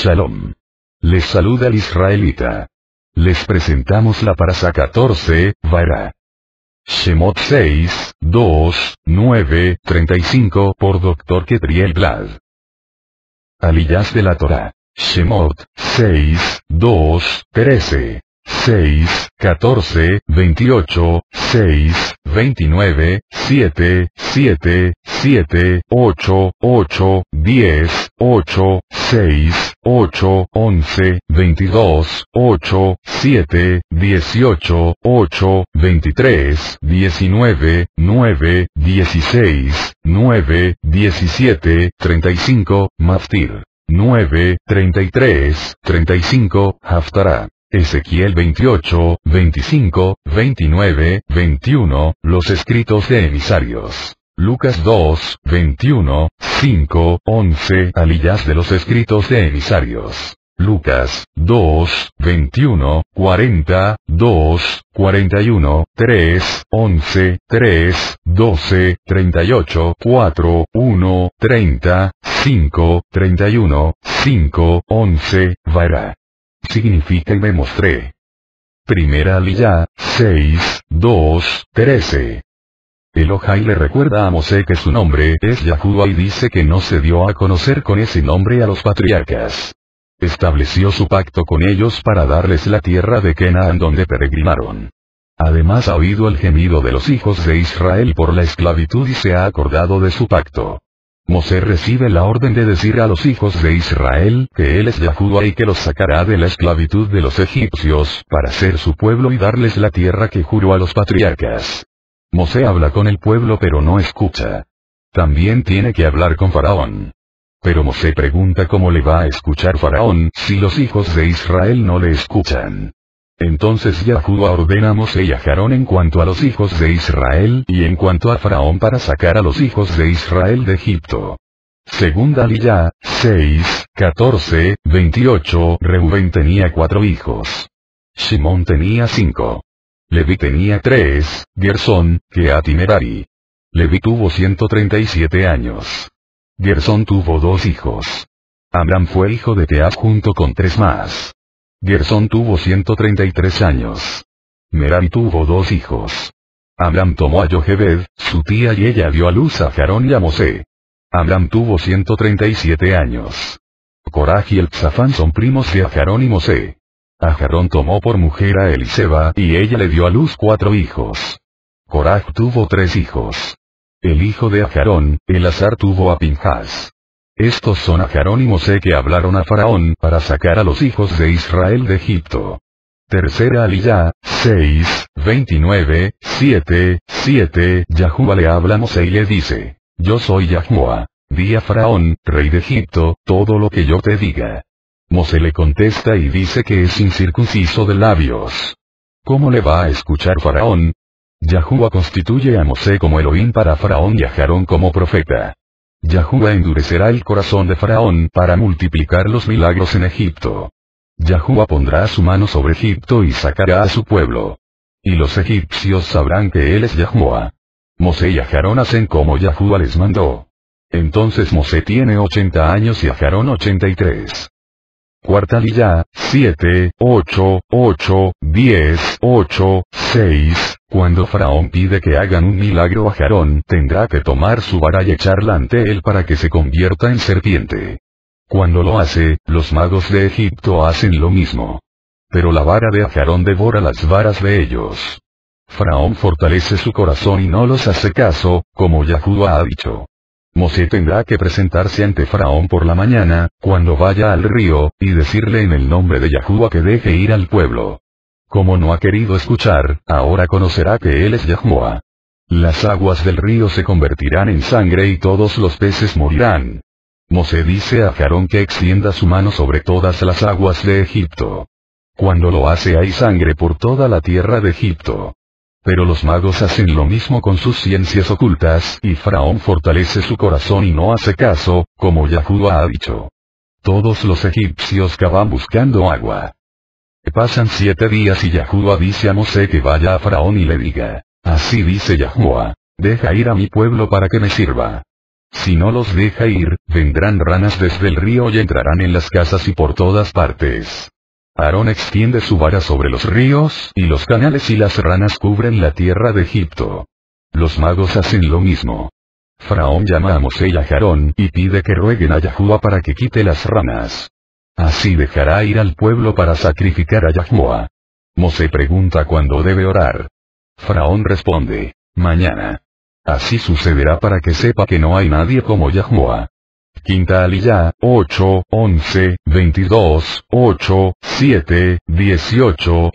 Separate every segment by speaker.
Speaker 1: Shalom. Les saluda el israelita. Les presentamos la parasha 14, Vaera. Shemot 6, 2, 9, 35 por Dr. Ketriel Blad. Aliyas de la Torah. Shemot 6, 2, 13. 6, 14, 28, 6, 29, 7, 7, 7, 8, 8, 10, 8, 6, 8, 11, 22, 8, 7, 18, 8, 23, 19, 9, 16, 9, 17, 35, Maftir. 9, 33, 35, Haftarah. Ezequiel 28, 25, 29, 21, los escritos de emisarios. Lucas 2, 21, 5, 11, Aliyas de los escritos de emisarios. Lucas 2, 21, 40, 2, 41, 3, 11, 3, 12, 38, 4, 1, 30, 5, 31, 5, 11, Vaera. Significa y me mostré. Primera Aliyá, 6, 2, 13. Elohai le recuerda a Mosé que su nombre es Yahuwah y dice que no se dio a conocer con ese nombre a los patriarcas. Estableció su pacto con ellos para darles la tierra de Canaán donde peregrinaron. Además ha oído el gemido de los hijos de Israel por la esclavitud y se ha acordado de su pacto. Mosé recibe la orden de decir a los hijos de Israel que él es Yahuwah y que los sacará de la esclavitud de los egipcios para ser su pueblo y darles la tierra que juró a los patriarcas. Mosé habla con el pueblo pero no escucha. También tiene que hablar con Faraón. Pero Mosé pregunta cómo le va a escuchar Faraón si los hijos de Israel no le escuchan. Entonces Yahuwah ordena a Mosé y a Aarón en cuanto a los hijos de Israel y en cuanto a Faraón para sacar a los hijos de Israel de Egipto. Segunda Aliyá, 6, 14, 28. Reubén tenía 4 hijos. Shimón tenía 5. Leví tenía 3, Gersón, Kehat y Merari. Leví tuvo 137 años. Gersón tuvo 2 hijos. Amram fue hijo de Kehat junto con 3 más. Gersón tuvo 133 años. Merari tuvo 2 hijos. Amram tomó a Yochebed, su tía y ella dio a luz a Aarón y a Mosé. Amram tuvo 137 años. Coraj y el Psafán son primos de Aarón y Mosé. Aarón tomó por mujer a Eliseba y ella le dio a luz 4 hijos. Coraj tuvo 3 hijos. El hijo de Aarón, Elazar tuvo a Pinjas. Estos son Aarón y Mosé que hablaron a Faraón para sacar a los hijos de Israel de Egipto. Tercera Aliyá, 6, 29, 7, 7. Yahuwah le habla a Mosé y le dice: Yo soy Yahuwah. Di a Faraón, rey de Egipto, todo lo que yo te diga. Mosé le contesta y dice que es incircunciso de labios. ¿Cómo le va a escuchar Faraón? Yahuwah constituye a Mosé como Elohim para Faraón y a Aarón como profeta. Yahuwah endurecerá el corazón de Faraón para multiplicar los milagros en Egipto. Yahuwah pondrá su mano sobre Egipto y sacará a su pueblo. Y los egipcios sabrán que él es Yahuwah. Mosé y Aarón hacen como Yahuwah les mandó. Entonces Mosé tiene 80 años y Aarón 83. Cuarta Aliyá, 7, 8, 8, 10, 8, 6. Cuando Faraón pide que hagan un milagro a Aarón, tendrá que tomar su vara y echarla ante él para que se convierta en serpiente. Cuando lo hace, los magos de Egipto hacen lo mismo. Pero la vara de Aarón devora las varas de ellos. Faraón fortalece su corazón y no los hace caso, como Yahuwah ha dicho. Mosé tendrá que presentarse ante Faraón por la mañana, cuando vaya al río, y decirle en el nombre de Yahuwah que deje ir al pueblo. Como no ha querido escuchar, ahora conocerá que él es Yahuwah. Las aguas del río se convertirán en sangre y todos los peces morirán. Mosé dice a Aarón que extienda su mano sobre todas las aguas de Egipto. Cuando lo hace hay sangre por toda la tierra de Egipto. Pero los magos hacen lo mismo con sus ciencias ocultas, y Faraón fortalece su corazón y no hace caso, como Yahuwah ha dicho. Todos los egipcios cavan buscando agua. Pasan 7 días y Yahuwah dice a Mosé que vaya a Faraón y le diga: Así dice Yahuwah, deja ir a mi pueblo para que me sirva. Si no los deja ir, vendrán ranas desde el río y entrarán en las casas y por todas partes. Aarón extiende su vara sobre los ríos y los canales y las ranas cubren la tierra de Egipto. Los magos hacen lo mismo. Faraón llama a Mosé y a Aarón y pide que rueguen a Yahuwah para que quite las ranas. Así dejará ir al pueblo para sacrificar a Yahuwah. Mosé pregunta cuándo debe orar. Faraón responde, mañana. Así sucederá para que sepa que no hay nadie como Yahuwah. Quinta Aliyah, 8, 11, 22, 8, 7, 18,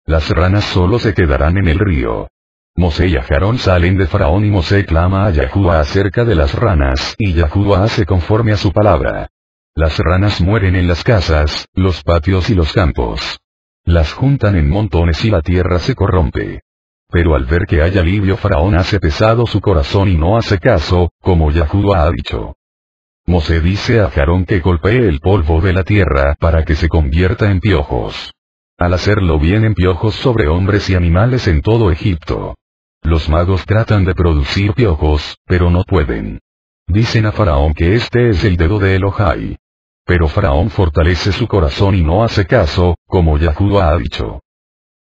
Speaker 1: Las ranas solo se quedarán en el río. Mosé y Aarón salen de Faraón y Mosé clama a Yahuwah acerca de las ranas y Yahuwah hace conforme a su palabra. Las ranas mueren en las casas, los patios y los campos. Las juntan en montones y la tierra se corrompe. Pero al ver que hay alivio Faraón hace pesado su corazón y no hace caso, como Yahuwah ha dicho. Mosé dice a Aarón que golpee el polvo de la tierra para que se convierta en piojos. Al hacerlo vienen piojos sobre hombres y animales en todo Egipto. Los magos tratan de producir piojos, pero no pueden. Dicen a Faraón que este es el dedo de Elohai. Pero Faraón fortalece su corazón y no hace caso, como Yahuwah ha dicho.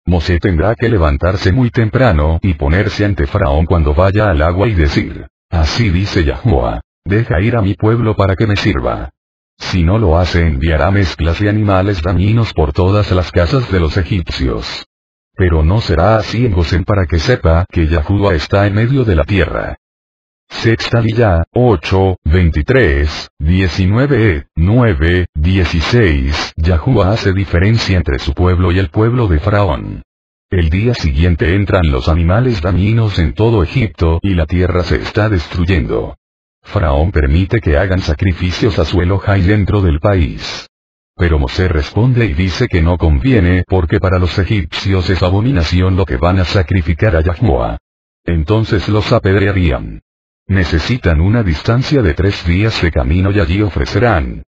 Speaker 1: Mosé tendrá que levantarse muy temprano y ponerse ante Faraón cuando vaya al agua y decir, así dice Yahuwah, deja ir a mi pueblo para que me sirva. Si no lo hace enviará mezclas de animales dañinos por todas las casas de los egipcios. Pero no será así en Gosén para que sepa que Yahuwah está en medio de la tierra. Sexta Aliyah, 8, 23, 19, 9, 16. Yahuwah hace diferencia entre su pueblo y el pueblo de Faraón. El día siguiente entran los animales dañinos en todo Egipto y la tierra se está destruyendo. Faraón permite que hagan sacrificios a su Elohai dentro del país. Pero Mosé responde y dice que no conviene porque para los egipcios es abominación lo que van a sacrificar a Yahuwah. Entonces los apedrearían. Necesitan una distancia de 3 días de camino y allí ofrecerán.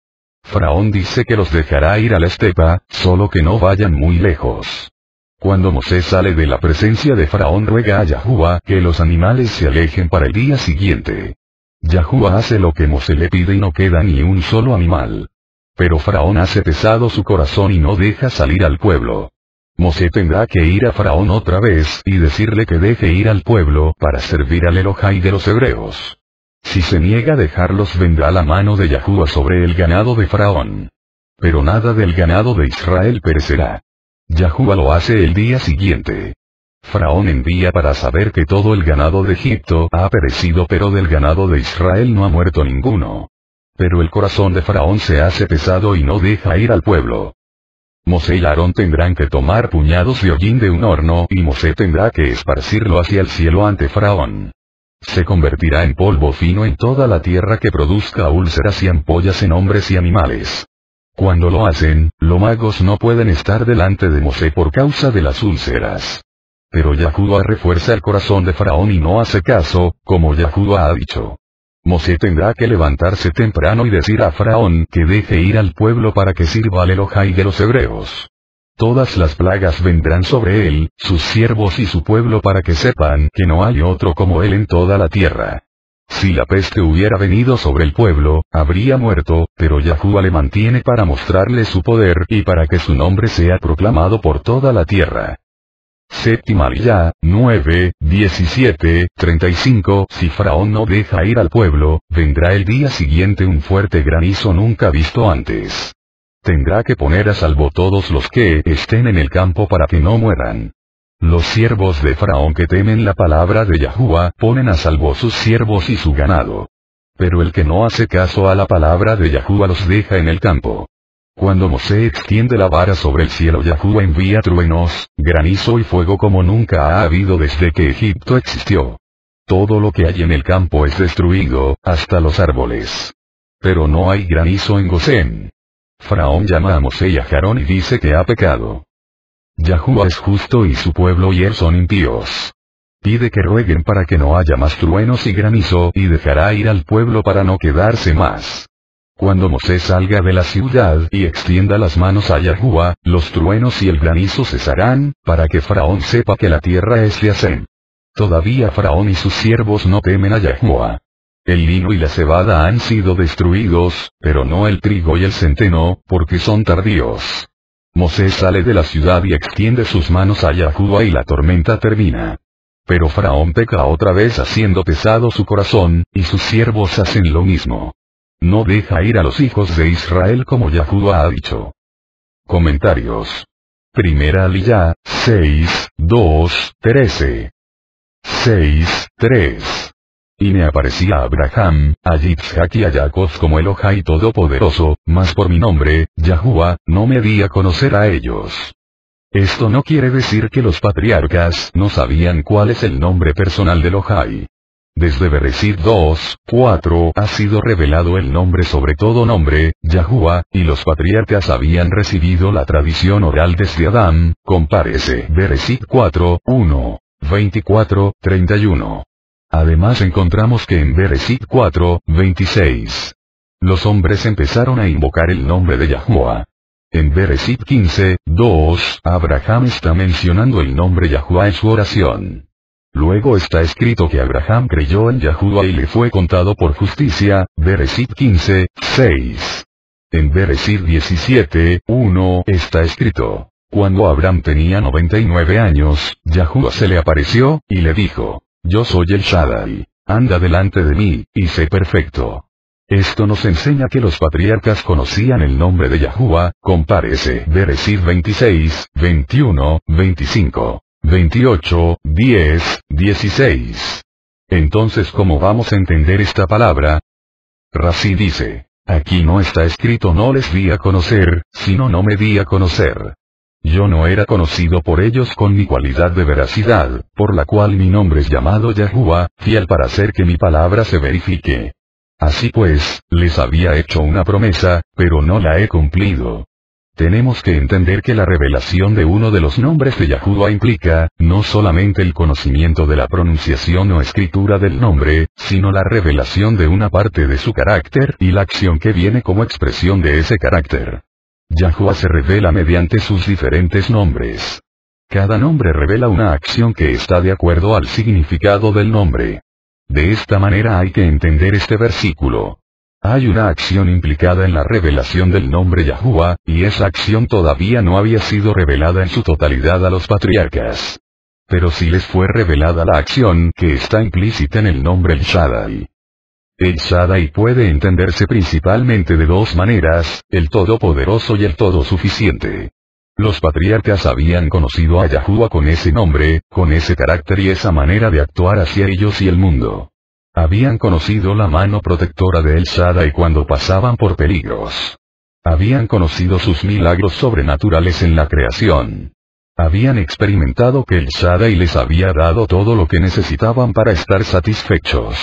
Speaker 1: Faraón dice que los dejará ir a la estepa, solo que no vayan muy lejos. Cuando Mosé sale de la presencia de Faraón ruega a Yahuwah que los animales se alejen para el día siguiente. Yahuwah hace lo que Mosé le pide y no queda ni un solo animal. Pero Faraón hace pesado su corazón y no deja salir al pueblo. Mosé tendrá que ir a Faraón otra vez y decirle que deje ir al pueblo para servir al Elohai de los hebreos. Si se niega a dejarlos vendrá la mano de Yahuwah sobre el ganado de Faraón. Pero nada del ganado de Israel perecerá. Yahuwah lo hace el día siguiente. Faraón envía para saber que todo el ganado de Egipto ha perecido pero del ganado de Israel no ha muerto ninguno. Pero el corazón de Faraón se hace pesado y no deja ir al pueblo. Mosé y Aarón tendrán que tomar puñados de hollín de un horno y Mosé tendrá que esparcirlo hacia el cielo ante Faraón. Se convertirá en polvo fino en toda la tierra que produzca úlceras y ampollas en hombres y animales. Cuando lo hacen, los magos no pueden estar delante de Mosé por causa de las úlceras. Pero Yahuwah refuerza el corazón de Faraón y no hace caso, como Yahuwah ha dicho. Mosé tendrá que levantarse temprano y decir a Faraón que deje ir al pueblo para que sirva al Elohai de los hebreos. Todas las plagas vendrán sobre él, sus siervos y su pueblo para que sepan que no hay otro como él en toda la tierra. Si la peste hubiera venido sobre el pueblo, habría muerto, pero Yahuwah le mantiene para mostrarle su poder y para que su nombre sea proclamado por toda la tierra. Séptima Aliyah, 9, 17, 35. Si Faraón no deja ir al pueblo, vendrá el día siguiente un fuerte granizo nunca visto antes. Tendrá que poner a salvo todos los que estén en el campo para que no mueran. Los siervos de Faraón que temen la palabra de Yahuwah ponen a salvo sus siervos y su ganado. Pero el que no hace caso a la palabra de Yahuwah los deja en el campo. Cuando Mosé extiende la vara sobre el cielo Yahuwah envía truenos, granizo y fuego como nunca ha habido desde que Egipto existió. Todo lo que hay en el campo es destruido, hasta los árboles. Pero no hay granizo en Gosén. Faraón llama a Mosé y a Aarón y dice que ha pecado. Yahuwah es justo y su pueblo y él son impíos. Pide que rueguen para que no haya más truenos y granizo y dejará ir al pueblo para no quedarse más. Cuando Mosé salga de la ciudad y extienda las manos a Yahuwah, los truenos y el granizo cesarán, para que Faraón sepa que la tierra es de Hashem. Todavía Faraón y sus siervos no temen a Yahuwah. El lino y la cebada han sido destruidos, pero no el trigo y el centeno, porque son tardíos. Mosés sale de la ciudad y extiende sus manos a Yahuwah y la tormenta termina. Pero Faraón peca otra vez haciendo pesado su corazón, y sus siervos hacen lo mismo. No deja ir a los hijos de Israel como Yahuwah ha dicho. Comentarios. Primera Aliyah, 6, 2, 13. 6, 3. Y me aparecía a Abraham, a Yitzhak y a Jacob como Elohai Todopoderoso, mas por mi nombre, Yahuwah, no me di a conocer a ellos. Esto no quiere decir que los patriarcas no sabían cuál es el nombre personal de Elohai. Desde Bereshit 2, 4 ha sido revelado el nombre sobre todo nombre, Yahuwah, y los patriarcas habían recibido la tradición oral desde Adán, compárese Bereshit 4, 1, 24, 31. Además encontramos que en Bereshit 4, 26. Los hombres empezaron a invocar el nombre de Yahuwah. En Bereshit 15, 2, Abraham está mencionando el nombre Yahuwah en su oración. Luego está escrito que Abraham creyó en Yahuwah y le fue contado por justicia, Bereshit 15, 6. En Bereshit 17, 1 está escrito: cuando Abraham tenía 99 años, Yahuwah se le apareció, y le dijo: yo soy el Shaddai, anda delante de mí, y sé perfecto. Esto nos enseña que los patriarcas conocían el nombre de Yahuwah, compárese Bereshit 26, 21, 25. 28, 10, 16. Entonces, ¿cómo vamos a entender esta palabra? Rashi dice: aquí no está escrito no les di a conocer, sino no me di a conocer. Yo no era conocido por ellos con mi cualidad de veracidad, por la cual mi nombre es llamado Yahuwah, fiel para hacer que mi palabra se verifique. Así pues, les había hecho una promesa, pero no la he cumplido. Tenemos que entender que la revelación de uno de los nombres de Yahuwah implica, no solamente el conocimiento de la pronunciación o escritura del nombre, sino la revelación de una parte de su carácter y la acción que viene como expresión de ese carácter. Yahuwah se revela mediante sus diferentes nombres. Cada nombre revela una acción que está de acuerdo al significado del nombre. De esta manera hay que entender este versículo. Hay una acción implicada en la revelación del nombre Yahuwah, y esa acción todavía no había sido revelada en su totalidad a los patriarcas. Pero sí les fue revelada la acción que está implícita en el nombre El Shaddai. El Shaddai puede entenderse principalmente de dos maneras, el Todopoderoso y el Todosuficiente. Los patriarcas habían conocido a Yahuwah con ese nombre, con ese carácter y esa manera de actuar hacia ellos y el mundo. Habían conocido la mano protectora de El Shaddai cuando pasaban por peligros. Habían conocido sus milagros sobrenaturales en la creación. Habían experimentado que El Shaddai les había dado todo lo que necesitaban para estar satisfechos.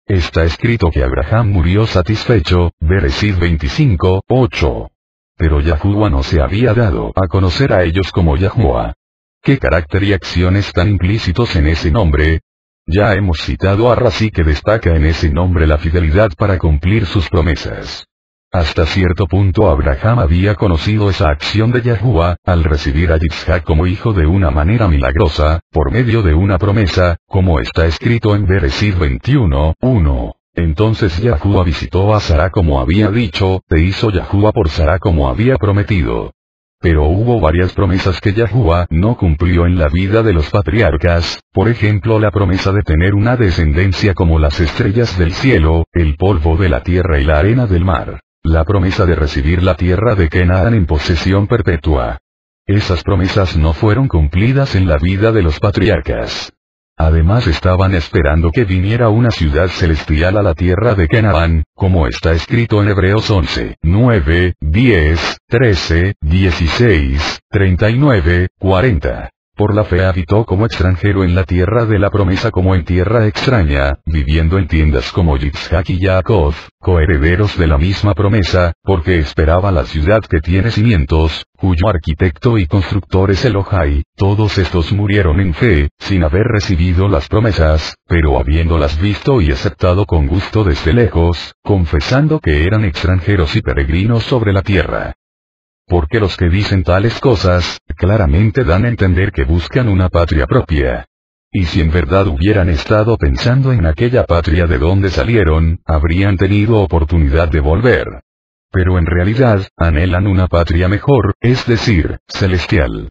Speaker 1: Está escrito que Abraham murió satisfecho, Bereshit 25, 8. Pero Yahuwah no se había dado a conocer a ellos como Yahuwah. ¿Qué carácter y acción están implícitos en ese nombre? Ya hemos citado a Rashi que destaca en ese nombre la fidelidad para cumplir sus promesas. Hasta cierto punto Abraham había conocido esa acción de Yahuwah, al recibir a Yitzhak como hijo de una manera milagrosa, por medio de una promesa, como está escrito en Bereshit 21, 1. Entonces Yahuwah visitó a Sará como había dicho, e hizo Yahuwah por Sará como había prometido. Pero hubo varias promesas que Yahuwah no cumplió en la vida de los patriarcas, por ejemplo la promesa de tener una descendencia como las estrellas del cielo, el polvo de la tierra y la arena del mar. La promesa de recibir la tierra de Canaán en posesión perpetua. Esas promesas no fueron cumplidas en la vida de los patriarcas. Además estaban esperando que viniera una ciudad celestial a la tierra de Canaán, como está escrito en Hebreos 11, 9, 10, 13, 16, 39, 40. Por la fe habitó como extranjero en la tierra de la promesa como en tierra extraña, viviendo en tiendas como Yitzhak y Jacob, coherederos de la misma promesa, porque esperaba la ciudad que tiene cimientos, cuyo arquitecto y constructor es Elohai. Todos estos murieron en fe, sin haber recibido las promesas, pero habiéndolas visto y aceptado con gusto desde lejos, confesando que eran extranjeros y peregrinos sobre la tierra. Porque los que dicen tales cosas, claramente dan a entender que buscan una patria propia. Y si en verdad hubieran estado pensando en aquella patria de donde salieron, habrían tenido oportunidad de volver. Pero en realidad, anhelan una patria mejor, es decir, celestial.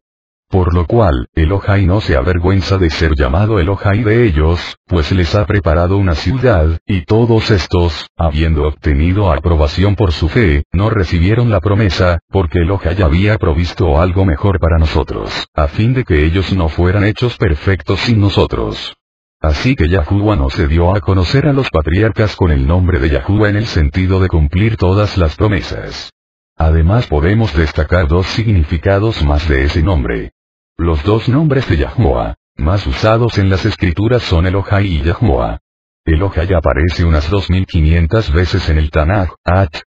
Speaker 1: Por lo cual, Elohai no se avergüenza de ser llamado Elohai de ellos, pues les ha preparado una ciudad, y todos estos, habiendo obtenido aprobación por su fe, no recibieron la promesa, porque Elohai había provisto algo mejor para nosotros, a fin de que ellos no fueran hechos perfectos sin nosotros. Así que Yahuwah no se dio a conocer a los patriarcas con el nombre de Yahuwah en el sentido de cumplir todas las promesas. Además podemos destacar dos significados más de ese nombre. Los dos nombres de Yahuwah, más usados en las escrituras son Elohai y Yahuwah. Elohai aparece unas 2500 veces en el Tanaj,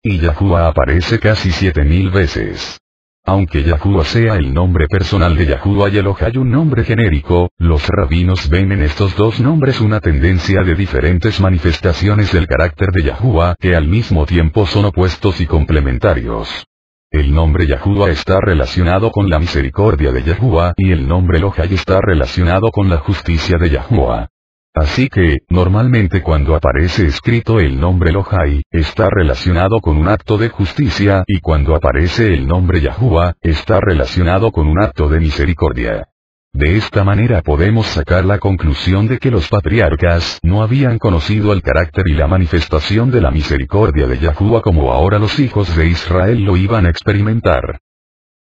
Speaker 1: y Yahuwah aparece casi 7000 veces. Aunque Yahuwah sea el nombre personal de Yahuwah y Elohai un nombre genérico, los rabinos ven en estos dos nombres una tendencia de diferentes manifestaciones del carácter de Yahuwah que al mismo tiempo son opuestos y complementarios. El nombre Yahuwah está relacionado con la misericordia de Yahuwah y el nombre Elohai está relacionado con la justicia de Yahuwah. Así que, normalmente cuando aparece escrito el nombre Elohai, está relacionado con un acto de justicia y cuando aparece el nombre Yahuwah, está relacionado con un acto de misericordia. De esta manera podemos sacar la conclusión de que los patriarcas no habían conocido el carácter y la manifestación de la misericordia de Yahuwah como ahora los hijos de Israel lo iban a experimentar.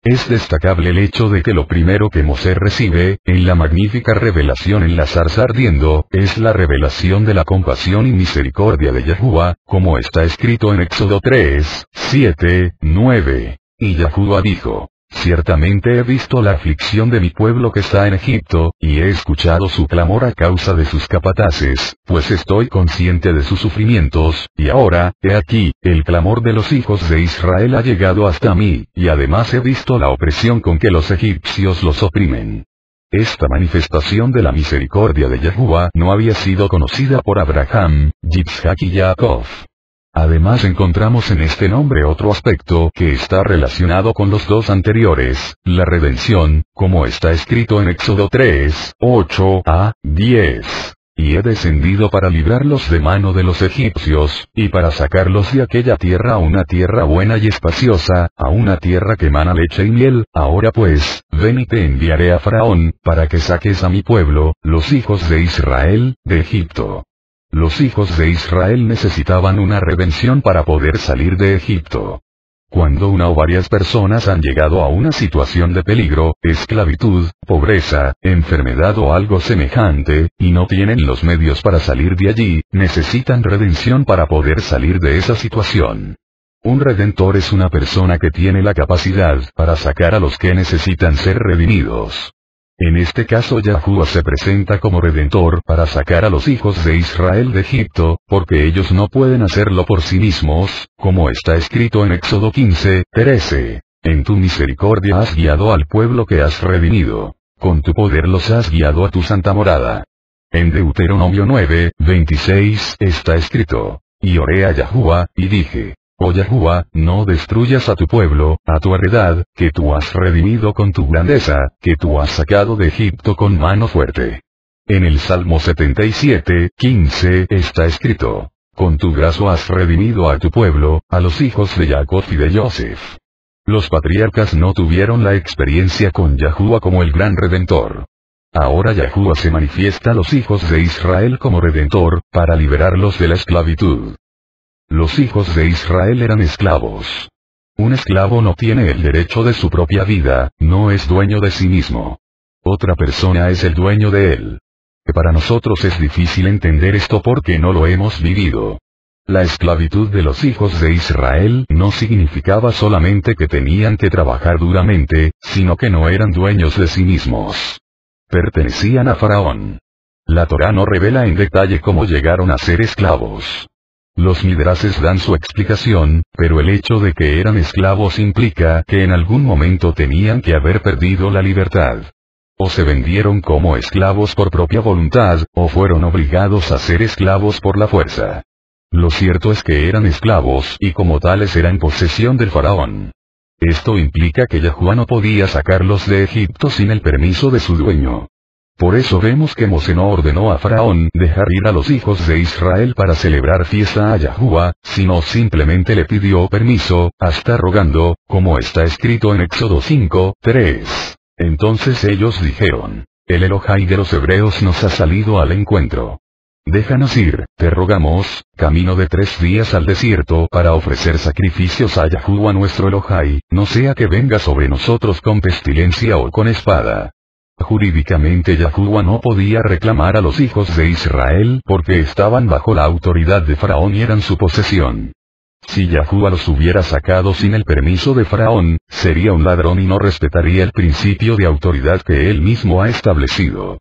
Speaker 1: Es destacable el hecho de que lo primero que Mosé recibe, en la magnífica revelación en la zarza ardiendo, es la revelación de la compasión y misericordia de Yahuwah, como está escrito en Éxodo 3, 7, 9. Y Yahuwah dijo: Ciertamente he visto la aflicción de mi pueblo que está en Egipto, y he escuchado su clamor a causa de sus capataces, pues estoy consciente de sus sufrimientos, y ahora, he aquí, el clamor de los hijos de Israel ha llegado hasta mí, y además he visto la opresión con que los egipcios los oprimen. Esta manifestación de la misericordia de Yahuwah no había sido conocida por Abraham, Yitzhak y Jacob. Además encontramos en este nombre otro aspecto que está relacionado con los dos anteriores, la redención, como está escrito en Éxodo 3, 8 a 10. Y he descendido para librarlos de mano de los egipcios, y para sacarlos de aquella tierra a una tierra buena y espaciosa, a una tierra que mana leche y miel. Ahora pues, ven y te enviaré a Faraón, para que saques a mi pueblo, los hijos de Israel, de Egipto. Los hijos de Israel necesitaban una redención para poder salir de Egipto. Cuando una o varias personas han llegado a una situación de peligro, esclavitud, pobreza, enfermedad o algo semejante, y no tienen los medios para salir de allí, necesitan redención para poder salir de esa situación. Un redentor es una persona que tiene la capacidad para sacar a los que necesitan ser redimidos. En este caso Yahuwah se presenta como redentor para sacar a los hijos de Israel de Egipto, porque ellos no pueden hacerlo por sí mismos, como está escrito en Éxodo 15, 13. En tu misericordia has guiado al pueblo que has redimido. Con tu poder los has guiado a tu santa morada. En Deuteronomio 9, 26 está escrito: Y oré a Yahuwah, y dije: Oh Yahuwah, no destruyas a tu pueblo, a tu heredad, que tú has redimido con tu grandeza, que tú has sacado de Egipto con mano fuerte. En el Salmo 77, 15 está escrito: Con tu brazo has redimido a tu pueblo, a los hijos de Jacob y de Joseph. Los patriarcas no tuvieron la experiencia con Yahuwah como el gran redentor. Ahora Yahuwah se manifiesta a los hijos de Israel como redentor, para liberarlos de la esclavitud. Los hijos de Israel eran esclavos. Un esclavo no tiene el derecho de su propia vida, no es dueño de sí mismo. Otra persona es el dueño de él. Para nosotros es difícil entender esto porque no lo hemos vivido. La esclavitud de los hijos de Israel no significaba solamente que tenían que trabajar duramente, sino que no eran dueños de sí mismos. Pertenecían a Faraón. La Torá no revela en detalle cómo llegaron a ser esclavos. Los midrases dan su explicación, pero el hecho de que eran esclavos implica que en algún momento tenían que haber perdido la libertad. O se vendieron como esclavos por propia voluntad, o fueron obligados a ser esclavos por la fuerza. Lo cierto es que eran esclavos y como tales eran posesión del faraón. Esto implica que Yahuwah no podía sacarlos de Egipto sin el permiso de su dueño. Por eso vemos que Mosé no ordenó a Faraón dejar ir a los hijos de Israel para celebrar fiesta a Yahuwah, sino simplemente le pidió permiso, hasta rogando, como está escrito en Éxodo 5:3. Entonces ellos dijeron: el Elohai de los hebreos nos ha salido al encuentro. Déjanos ir, te rogamos, camino de 3 días al desierto para ofrecer sacrificios a Yahuwah nuestro Elohai, no sea que venga sobre nosotros con pestilencia o con espada. Jurídicamente Yahuwah no podía reclamar a los hijos de Israel porque estaban bajo la autoridad de Faraón y eran su posesión. Si Yahuwah los hubiera sacado sin el permiso de Faraón, sería un ladrón y no respetaría el principio de autoridad que él mismo ha establecido.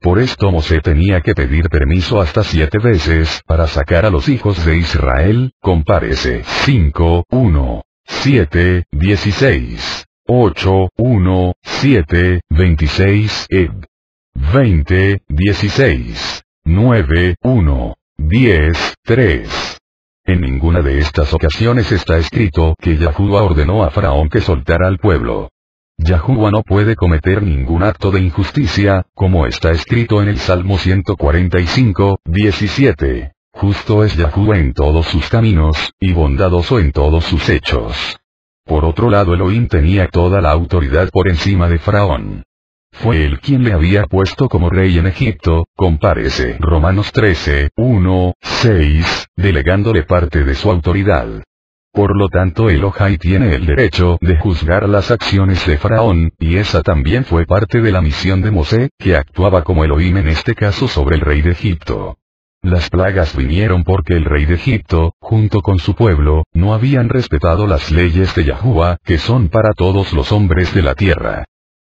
Speaker 1: Por esto Mosé tenía que pedir permiso hasta 7 veces para sacar a los hijos de Israel, compárese 5, 1, 7, 16. 8, 1, 7, 26, 20, 16, 9, 1, 10, 3. En ninguna de estas ocasiones está escrito que Yahuwah ordenó a Faraón que soltara al pueblo. Yahuwah no puede cometer ningún acto de injusticia, como está escrito en el Salmo 145, 17. Justo es Yahuwah en todos sus caminos, y bondadoso en todos sus hechos. Por otro lado, Elohim tenía toda la autoridad por encima de Faraón. Fue él quien le había puesto como rey en Egipto, compárese Romanos 13, 1, 6, delegándole parte de su autoridad. Por lo tanto, Elohai tiene el derecho de juzgar las acciones de Faraón, y esa también fue parte de la misión de Mosé, que actuaba como Elohim en este caso sobre el rey de Egipto. Las plagas vinieron porque el rey de Egipto, junto con su pueblo, no habían respetado las leyes de Yahuwah, que son para todos los hombres de la tierra.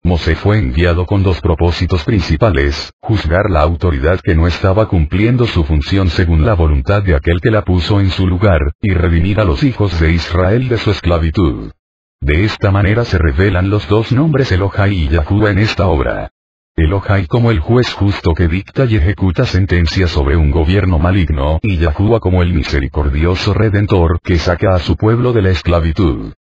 Speaker 1: Mosé fue enviado con 2 propósitos principales: juzgar la autoridad que no estaba cumpliendo su función según la voluntad de aquel que la puso en su lugar, y redimir a los hijos de Israel de su esclavitud. De esta manera se revelan los 2 nombres Elohai y Yahuwah en esta obra. Elohai como el juez justo que dicta y ejecuta sentencias sobre un gobierno maligno, y Yahuwah como el misericordioso redentor que saca a su pueblo de la esclavitud.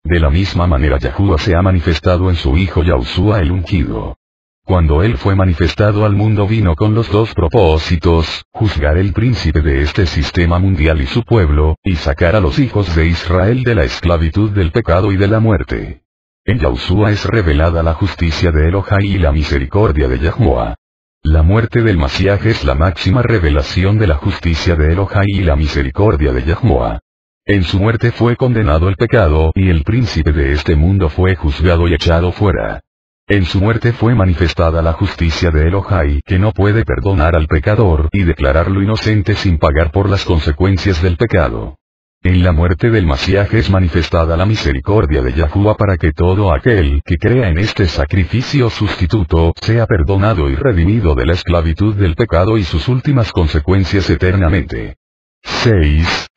Speaker 1: De la misma manera Yahuwah se ha manifestado en su Hijo Yahushua el ungido. Cuando él fue manifestado al mundo vino con los 2 propósitos: juzgar el príncipe de este sistema mundial y su pueblo, y sacar a los hijos de Israel de la esclavitud del pecado y de la muerte. En Yahushua es revelada la justicia de Elohai y la misericordia de Yahuwah. La muerte del Mashiach es la máxima revelación de la justicia de Elohai y la misericordia de Yahuwah. En su muerte fue condenado el pecado y el príncipe de este mundo fue juzgado y echado fuera. En su muerte fue manifestada la justicia de Elohai que no puede perdonar al pecador y declararlo inocente sin pagar por las consecuencias del pecado. En la muerte del Mashiach es manifestada la misericordia de Yahuwah para que todo aquel que crea en este sacrificio sustituto sea perdonado y redimido de la esclavitud del pecado y sus últimas consecuencias eternamente. 6,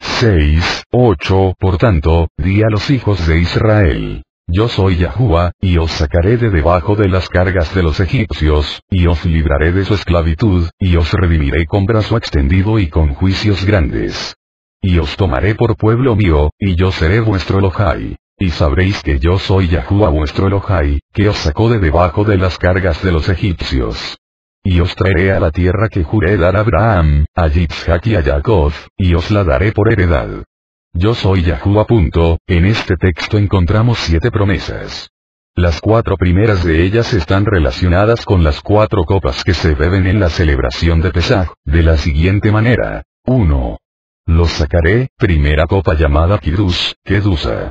Speaker 1: 8. Por tanto, di a los hijos de Israel: yo soy Yahuwah, y os sacaré de debajo de las cargas de los egipcios, y os libraré de su esclavitud, y os redimiré con brazo extendido y con juicios grandes. Y os tomaré por pueblo mío, y yo seré vuestro Elohai. Y sabréis que yo soy Yahuwah vuestro Elohai, que os sacó de debajo de las cargas de los egipcios. Y os traeré a la tierra que juré dar a Abraham, a Yitzhak y a Jacob, y os la daré por heredad. Yo soy Yahuwah. En este texto encontramos 7 promesas. Las 4 primeras de ellas están relacionadas con las 4 copas que se beben en la celebración de Pesaj, de la siguiente manera. 1. Los sacaré, primera copa llamada Kiddush, Kedusa.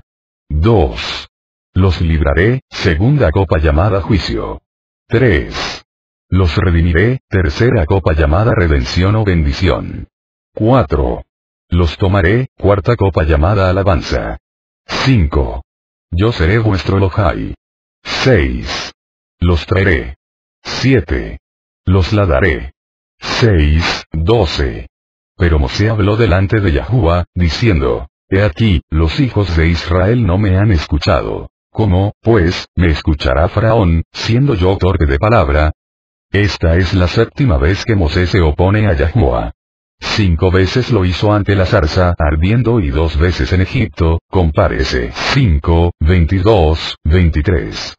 Speaker 1: 2. Los libraré, segunda copa llamada Juicio. 3. Los redimiré, tercera copa llamada Redención o Bendición. 4. Los tomaré, cuarta copa llamada Alabanza. 5. Yo seré vuestro Elohai. 6. Los traeré. 7. Los la daré. 6, 12. Pero Mosé habló delante de Yahuwah, diciendo: he aquí, los hijos de Israel no me han escuchado. ¿Cómo, pues, me escuchará Faraón, siendo yo torpe de palabra? Esta es la 7ª vez que Mosé se opone a Yahuwah. 5 veces lo hizo ante la zarza ardiendo y 2 veces en Egipto, compárese 5, 22, 23.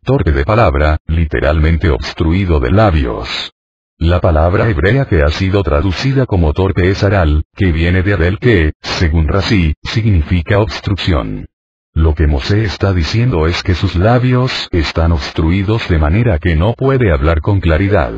Speaker 1: Torpe de palabra, literalmente obstruido de labios. La palabra hebrea que ha sido traducida como torpe es aral, que viene de arel que, según Razi, significa obstrucción. Lo que Mosé está diciendo es que sus labios están obstruidos de manera que no puede hablar con claridad.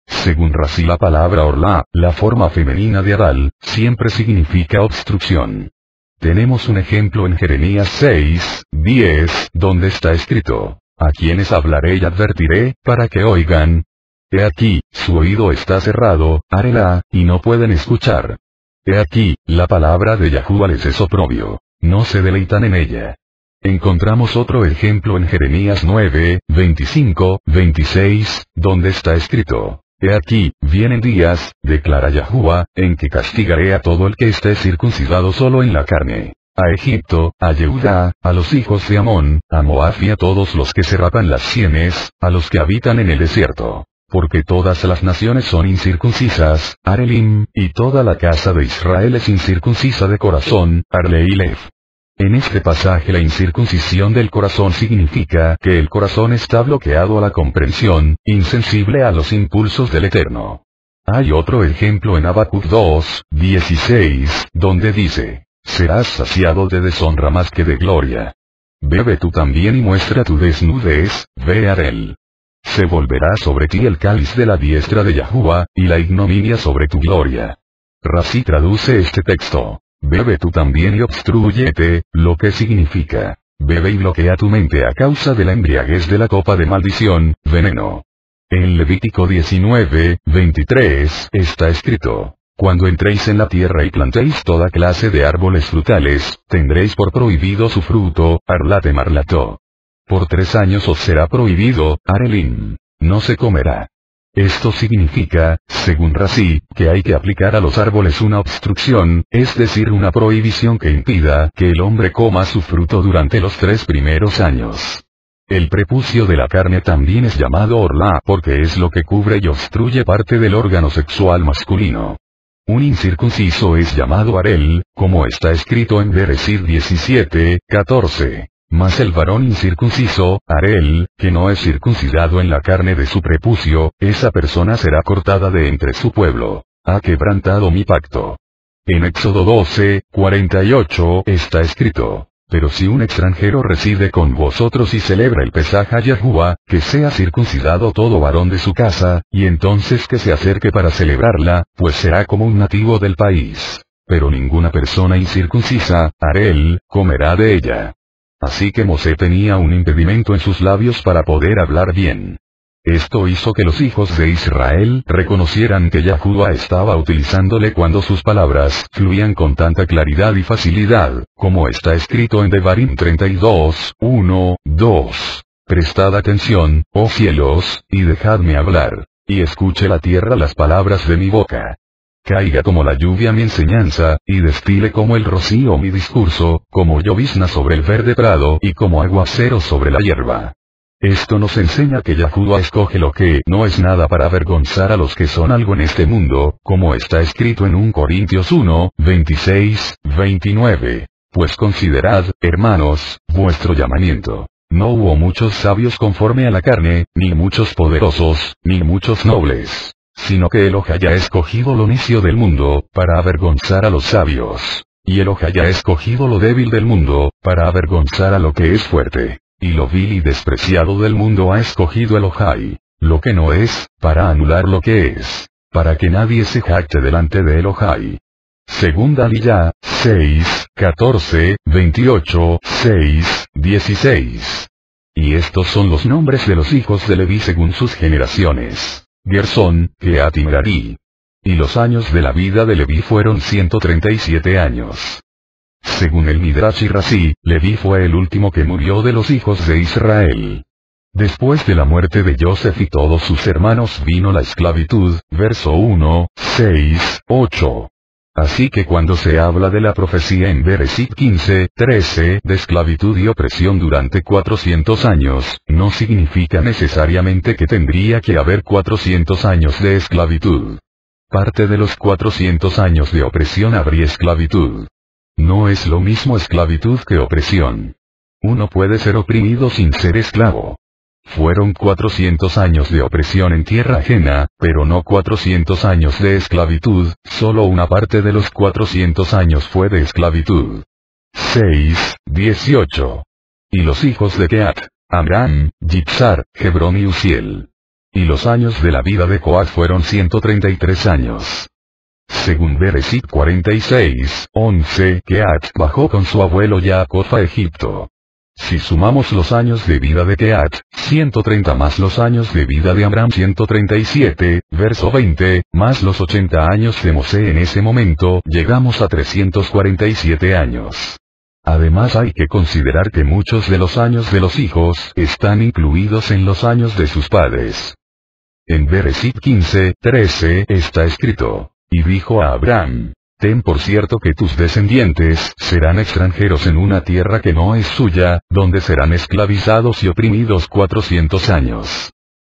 Speaker 1: Según Razi, la palabra orla, la forma femenina de aral, siempre significa obstrucción. Tenemos un ejemplo en Jeremías 6:10, donde está escrito: a quienes hablaré y advertiré, para que oigan. He aquí, su oído está cerrado, arelá, y no pueden escuchar. He aquí, la palabra de Yahuwah les es oprobio, no se deleitan en ella. Encontramos otro ejemplo en Jeremías 9:25-26, donde está escrito: he aquí, vienen días, declara Yahuwah, en que castigaré a todo el que esté circuncidado solo en la carne. A Egipto, a Yehudá, a los hijos de Amón, a Moab y a todos los que se rapan las sienes, a los que habitan en el desierto. Porque todas las naciones son incircuncisas, Arelim, y toda la casa de Israel es incircuncisa de corazón, Arleilef. En este pasaje la incircuncisión del corazón significa que el corazón está bloqueado a la comprensión, insensible a los impulsos del Eterno. Hay otro ejemplo en Habacuc 2:16, donde dice: serás saciado de deshonra más que de gloria. Bebe tú también y muestra tu desnudez, ve Arel. Se volverá sobre ti el cáliz de la diestra de Yahuwah, y la ignominia sobre tu gloria. Razi traduce este texto: bebe tú también y obstrúyete, lo que significa: bebe y bloquea tu mente a causa de la embriaguez de la copa de maldición, veneno. En Levítico 19:23 está escrito: cuando entréis en la tierra y plantéis toda clase de árboles frutales, tendréis por prohibido su fruto, arlate marlató. Por 3 años os será prohibido, arelim. No se comerá. Esto significa, según Razi, que hay que aplicar a los árboles una obstrucción, es decir, una prohibición que impida que el hombre coma su fruto durante los 3 primeros años. El prepucio de la carne también es llamado orla porque es lo que cubre y obstruye parte del órgano sexual masculino. Un incircunciso es llamado arel, como está escrito en Bereshit 17:14. Mas el varón incircunciso, arel, que no es circuncidado en la carne de su prepucio, esa persona será cortada de entre su pueblo. Ha quebrantado mi pacto. En Éxodo 12:48 está escrito: pero si un extranjero reside con vosotros y celebra el Pesaj a Yahuwah, que sea circuncidado todo varón de su casa, y entonces que se acerque para celebrarla, pues será como un nativo del país. Pero ninguna persona incircuncisa, arel, comerá de ella. Así que Mosé tenía un impedimento en sus labios para poder hablar bien. Esto hizo que los hijos de Israel reconocieran que Yahuwah estaba utilizándole cuando sus palabras fluían con tanta claridad y facilidad, como está escrito en Devarim 32:1-2. Prestad atención, oh cielos, y dejadme hablar, y escuche la tierra las palabras de mi boca. Caiga como la lluvia mi enseñanza, y destile como el rocío mi discurso, como llovizna sobre el verde prado y como aguacero sobre la hierba. Esto nos enseña que Yahuwah escoge lo que no es nada para avergonzar a los que son algo en este mundo, como está escrito en 1 Corintios 1:26-29. Pues considerad, hermanos, vuestro llamamiento. No hubo muchos sabios conforme a la carne, ni muchos poderosos, ni muchos nobles. Sino que Elohá ha escogido lo necio del mundo, para avergonzar a los sabios. Y Elohá ha escogido lo débil del mundo, para avergonzar a lo que es fuerte. Y lo vil y despreciado del mundo ha escogido Elohá, lo que no es, para anular lo que es. Para que nadie se jacte delante de Elohá. Segunda Aliyah, 6:14-28-6:16. Y estos son los nombres de los hijos de Leví según sus generaciones. Gersón, Kehat y Merari. Y los años de la vida de Leví fueron 137 años. Según el Midrash y Razi, Leví fue el último que murió de los hijos de Israel. Después de la muerte de Joseph y todos sus hermanos vino la esclavitud, verso 1:6-8. Así que cuando se habla de la profecía en Bereshit 15:13 de esclavitud y opresión durante 400 años, no significa necesariamente que tendría que haber 400 años de esclavitud. Parte de los 400 años de opresión habría esclavitud. No es lo mismo esclavitud que opresión. Uno puede ser oprimido sin ser esclavo. Fueron 400 años de opresión en tierra ajena, pero no 400 años de esclavitud, solo una parte de los 400 años fue de esclavitud. 6:18. Y los hijos de Keat, Amram, Yitzhar, Hebrón y Uziel. Y los años de la vida de Coat fueron 133 años. Según Bereshit 46:11, Keat bajó con su abuelo Jacob a Egipto. Si sumamos los años de vida de Keat, 130 más los años de vida de Amram 137, verso 20, más los 80 años de Mosé en ese momento, llegamos a 347 años. Además hay que considerar que muchos de los años de los hijos están incluidos en los años de sus padres. En Bereshit 15:13 está escrito, y dijo a Abraham, ten por cierto que tus descendientes serán extranjeros en una tierra que no es suya, donde serán esclavizados y oprimidos 400 años.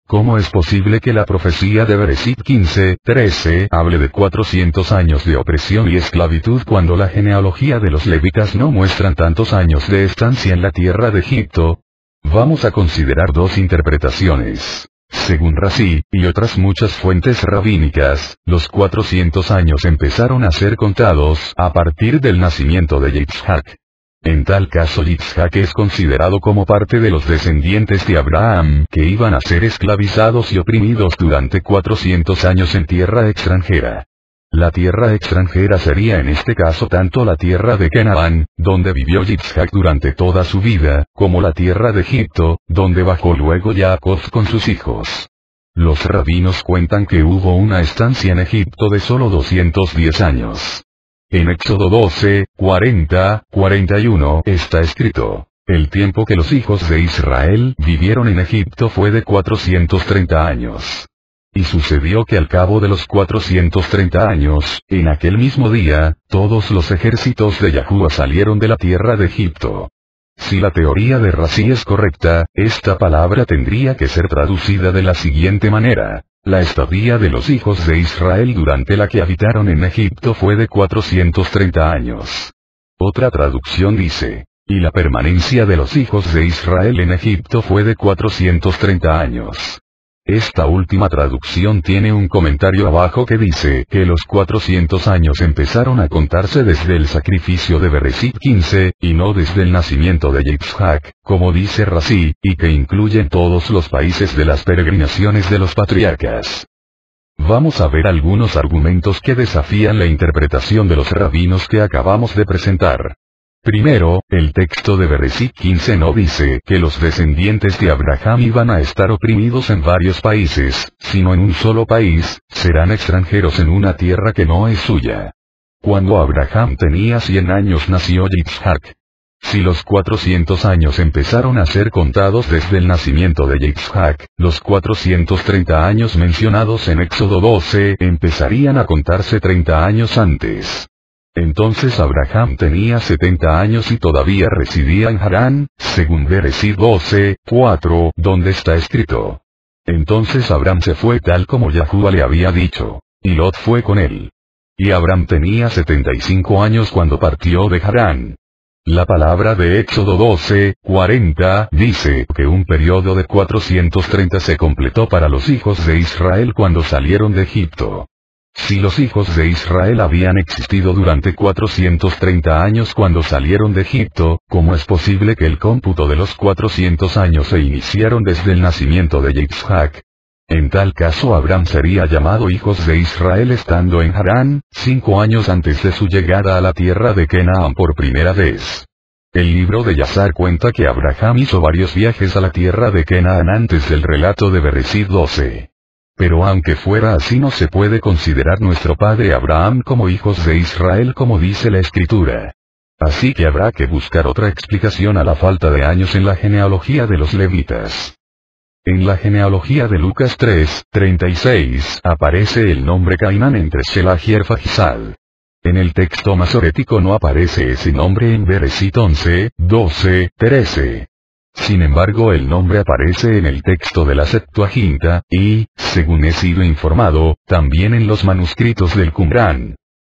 Speaker 1: ¿Cómo es posible que la profecía de Bereshit 15:13 hable de 400 años de opresión y esclavitud cuando la genealogía de los levitas no muestran tantos años de estancia en la tierra de Egipto? Vamos a considerar dos interpretaciones. Según Rashi, y otras muchas fuentes rabínicas, los 400 años empezaron a ser contados a partir del nacimiento de Yitzhak. En tal caso Yitzhak es considerado como parte de los descendientes de Abraham que iban a ser esclavizados y oprimidos durante 400 años en tierra extranjera. La tierra extranjera sería en este caso tanto la tierra de Canaán, donde vivió Yitzhak durante toda su vida, como la tierra de Egipto, donde bajó luego Jacob con sus hijos. Los rabinos cuentan que hubo una estancia en Egipto de solo 210 años. En Éxodo 12:40-41 está escrito, el tiempo que los hijos de Israel vivieron en Egipto fue de 430 años. Y sucedió que al cabo de los 430 años, en aquel mismo día, todos los ejércitos de Yahuá salieron de la tierra de Egipto. Si la teoría de Rashi es correcta, esta palabra tendría que ser traducida de la siguiente manera. La estadía de los hijos de Israel durante la que habitaron en Egipto fue de 430 años. Otra traducción dice, y la permanencia de los hijos de Israel en Egipto fue de 430 años. Esta última traducción tiene un comentario abajo que dice que los 400 años empezaron a contarse desde el sacrificio de Bereshit 15, y no desde el nacimiento de Yitzhak, como dice Rashi, y que incluyen todos los países de las peregrinaciones de los patriarcas. Vamos a ver algunos argumentos que desafían la interpretación de los rabinos que acabamos de presentar. Primero, el texto de Bereshit 15 no dice que los descendientes de Abraham iban a estar oprimidos en varios países, sino en un solo país, serán extranjeros en una tierra que no es suya. Cuando Abraham tenía 100 años nació Yitzhak. Si los 400 años empezaron a ser contados desde el nacimiento de Yitzhak, los 430 años mencionados en Éxodo 12 empezarían a contarse 30 años antes. Entonces Abraham tenía 70 años y todavía residía en Harán, según Bereshit 12:4, donde está escrito. Entonces Abraham se fue tal como Yahuá le había dicho, y Lot fue con él. Y Abraham tenía 75 años cuando partió de Harán. La palabra de Éxodo 12:40 dice que un periodo de 430 se completó para los hijos de Israel cuando salieron de Egipto. Si los hijos de Israel habían existido durante 430 años cuando salieron de Egipto, ¿cómo es posible que el cómputo de los 400 años se iniciaron desde el nacimiento de Yitzhak? En tal caso Abraham sería llamado hijos de Israel estando en Harán, 5 años antes de su llegada a la tierra de Canaán por primera vez. El libro de Yazar cuenta que Abraham hizo varios viajes a la tierra de Canaán antes del relato de Bereshit 12. Pero aunque fuera así no se puede considerar nuestro padre Abraham como hijos de Israel como dice la escritura. Así que habrá que buscar otra explicación a la falta de años en la genealogía de los levitas. En la genealogía de Lucas 3:36 aparece el nombre Cainán entre Shelah y Arfaxad. En el texto masorético no aparece ese nombre en Bereshit 11:12-13. Sin embargo el nombre aparece en el texto de la Septuaginta, y, según he sido informado, también en los manuscritos del Qumrán.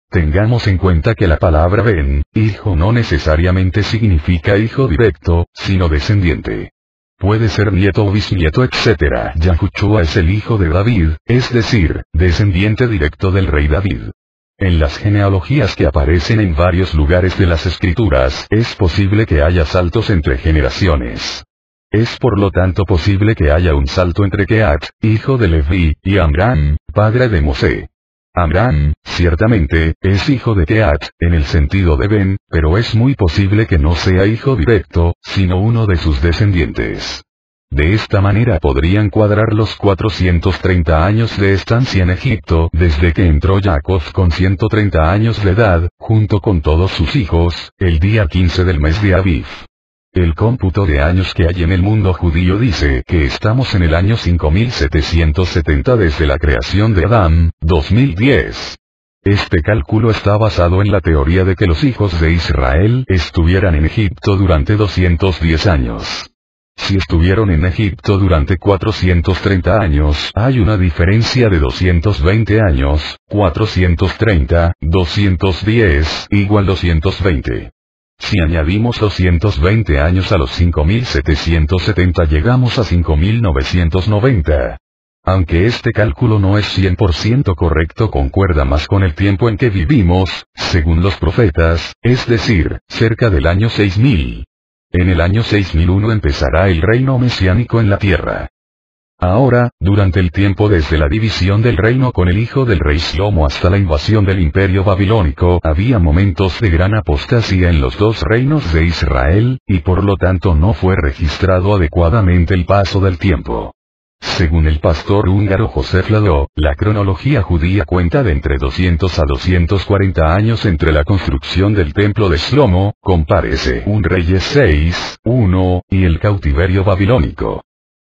Speaker 1: Tengamos en cuenta que la palabra ben, hijo no necesariamente significa hijo directo, sino descendiente. puede ser nieto o bisnieto, etc. Yahushua es el hijo de David, es decir, descendiente directo del rey David. En las genealogías que aparecen en varios lugares de las escrituras, es posible que haya saltos entre generaciones. Es por lo tanto posible que haya un salto entre Keat, hijo de Leví, y Amram, padre de Mosé. Amram, ciertamente, es hijo de Keat, en el sentido de Ben, pero es muy posible que no sea hijo directo, sino uno de sus descendientes. De esta manera podrían cuadrar los 430 años de estancia en Egipto desde que entró Jacob con 130 años de edad, junto con todos sus hijos, el día 15 del mes de Aviv. El cómputo de años que hay en el mundo judío dice que estamos en el año 5770 desde la creación de Adán, 2010. Este cálculo está basado en la teoría de que los hijos de Israel estuvieran en Egipto durante 210 años. Si estuvieron en Egipto durante 430 años, hay una diferencia de 220 años, 430, 210, igual 220. Si añadimos 220 años a los 5770 llegamos a 5990. Aunque este cálculo no es 100% correcto, concuerda más con el tiempo en que vivimos, según los profetas, es decir, cerca del año 6000. En el año 6001 empezará el reino mesiánico en la tierra. Ahora, durante el tiempo desde la división del reino con el hijo del rey Shlomo hasta la invasión del imperio babilónico, había momentos de gran apostasía en los dos reinos de Israel, y por lo tanto no fue registrado adecuadamente el paso del tiempo. Según el pastor húngaro Josef Ladó, la cronología judía cuenta de entre 200 a 240 años entre la construcción del templo de Shlomo, compárese un Reyes 6, 1, y el cautiverio babilónico.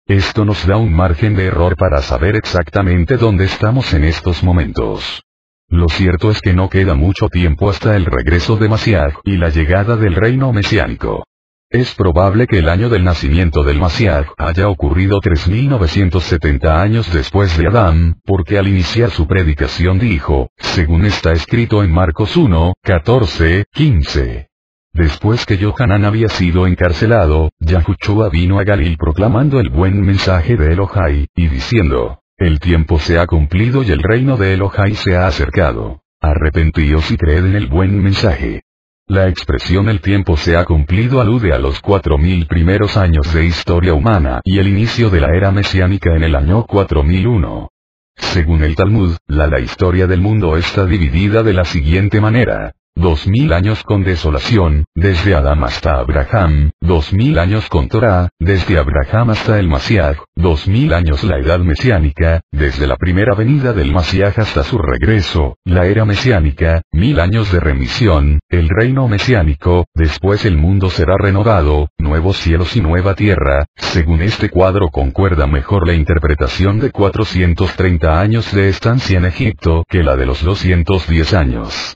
Speaker 1: Esto nos da un margen de error para saber exactamente dónde estamos en estos momentos. Lo cierto es que no queda mucho tiempo hasta el regreso de Mashiach y la llegada del reino mesiánico. Es probable que el año del nacimiento del Mashiach haya ocurrido 3970 años después de Adán, porque al iniciar su predicación dijo, según está escrito en Marcos 1, 14, 15. Después que Yohanan había sido encarcelado, Yahushua vino a Galil proclamando el buen mensaje de Elohai, y diciendo, el tiempo se ha cumplido y el reino de Elohai se ha acercado. Arrepentíos y creed en el buen mensaje. La expresión el tiempo se ha cumplido alude a los 4000 primeros años de historia humana y el inicio de la era mesiánica en el año 4001. Según el Talmud, la historia del mundo está dividida de la siguiente manera. 2000 años con desolación, desde Adán hasta Abraham, 2000 años con Torah, desde Abraham hasta el Mashiach, 2000 años la edad mesiánica, desde la primera venida del Mashiach hasta su regreso, la era mesiánica, 1000 años de remisión, el reino mesiánico, después el mundo será renovado, nuevos cielos y nueva tierra. Según este cuadro concuerda mejor la interpretación de 430 años de estancia en Egipto que la de los 210 años.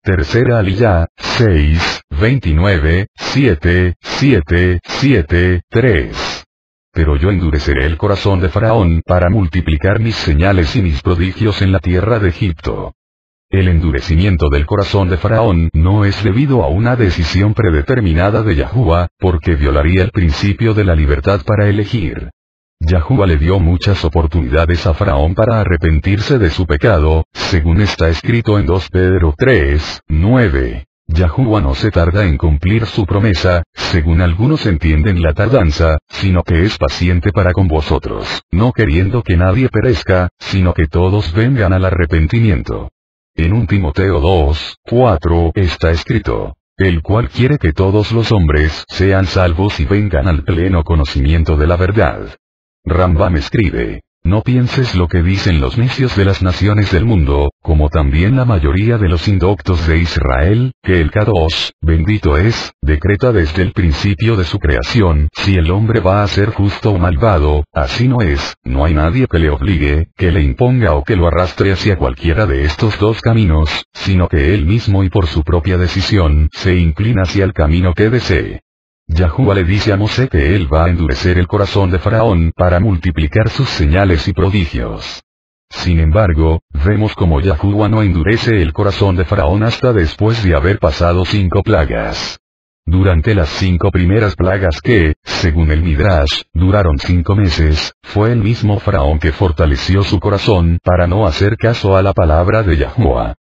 Speaker 1: Tercera Aliyá, 6, 29, 7, 7, 7, 3. Pero yo endureceré el corazón de Faraón para multiplicar mis señales y mis prodigios en la tierra de Egipto. El endurecimiento del corazón de Faraón no es debido a una decisión predeterminada de Yahuwah, porque violaría el principio de la libertad para elegir. Yahuwah le dio muchas oportunidades a Faraón para arrepentirse de su pecado, según está escrito en 2 Pedro 3, 9. Yahuwah no se tarda en cumplir su promesa, según algunos entienden la tardanza, sino que es paciente para con vosotros, no queriendo que nadie perezca, sino que todos vengan al arrepentimiento. En 1 Timoteo 2, 4 está escrito, el cual quiere que todos los hombres sean salvos y vengan al pleno conocimiento de la verdad. Rambam escribe, no pienses lo que dicen los necios de las naciones del mundo, como también la mayoría de los indoctos de Israel, que el Kadosh, bendito es, decreta desde el principio de su creación, si el hombre va a ser justo o malvado, así no es, no hay nadie que le obligue, que le imponga o que lo arrastre hacia cualquiera de estos dos caminos, sino que él mismo y por su propia decisión, se inclina hacia el camino que desee. Yahuwah le dice a Mosé que él va a endurecer el corazón de Faraón para multiplicar sus señales y prodigios. Sin embargo, vemos como Yahuwah no endurece el corazón de Faraón hasta después de haber pasado 5 plagas. Durante las 5 primeras plagas que, según el Midrash, duraron 5 meses, fue el mismo Faraón que fortaleció su corazón para no hacer caso a la palabra de Yahuwah.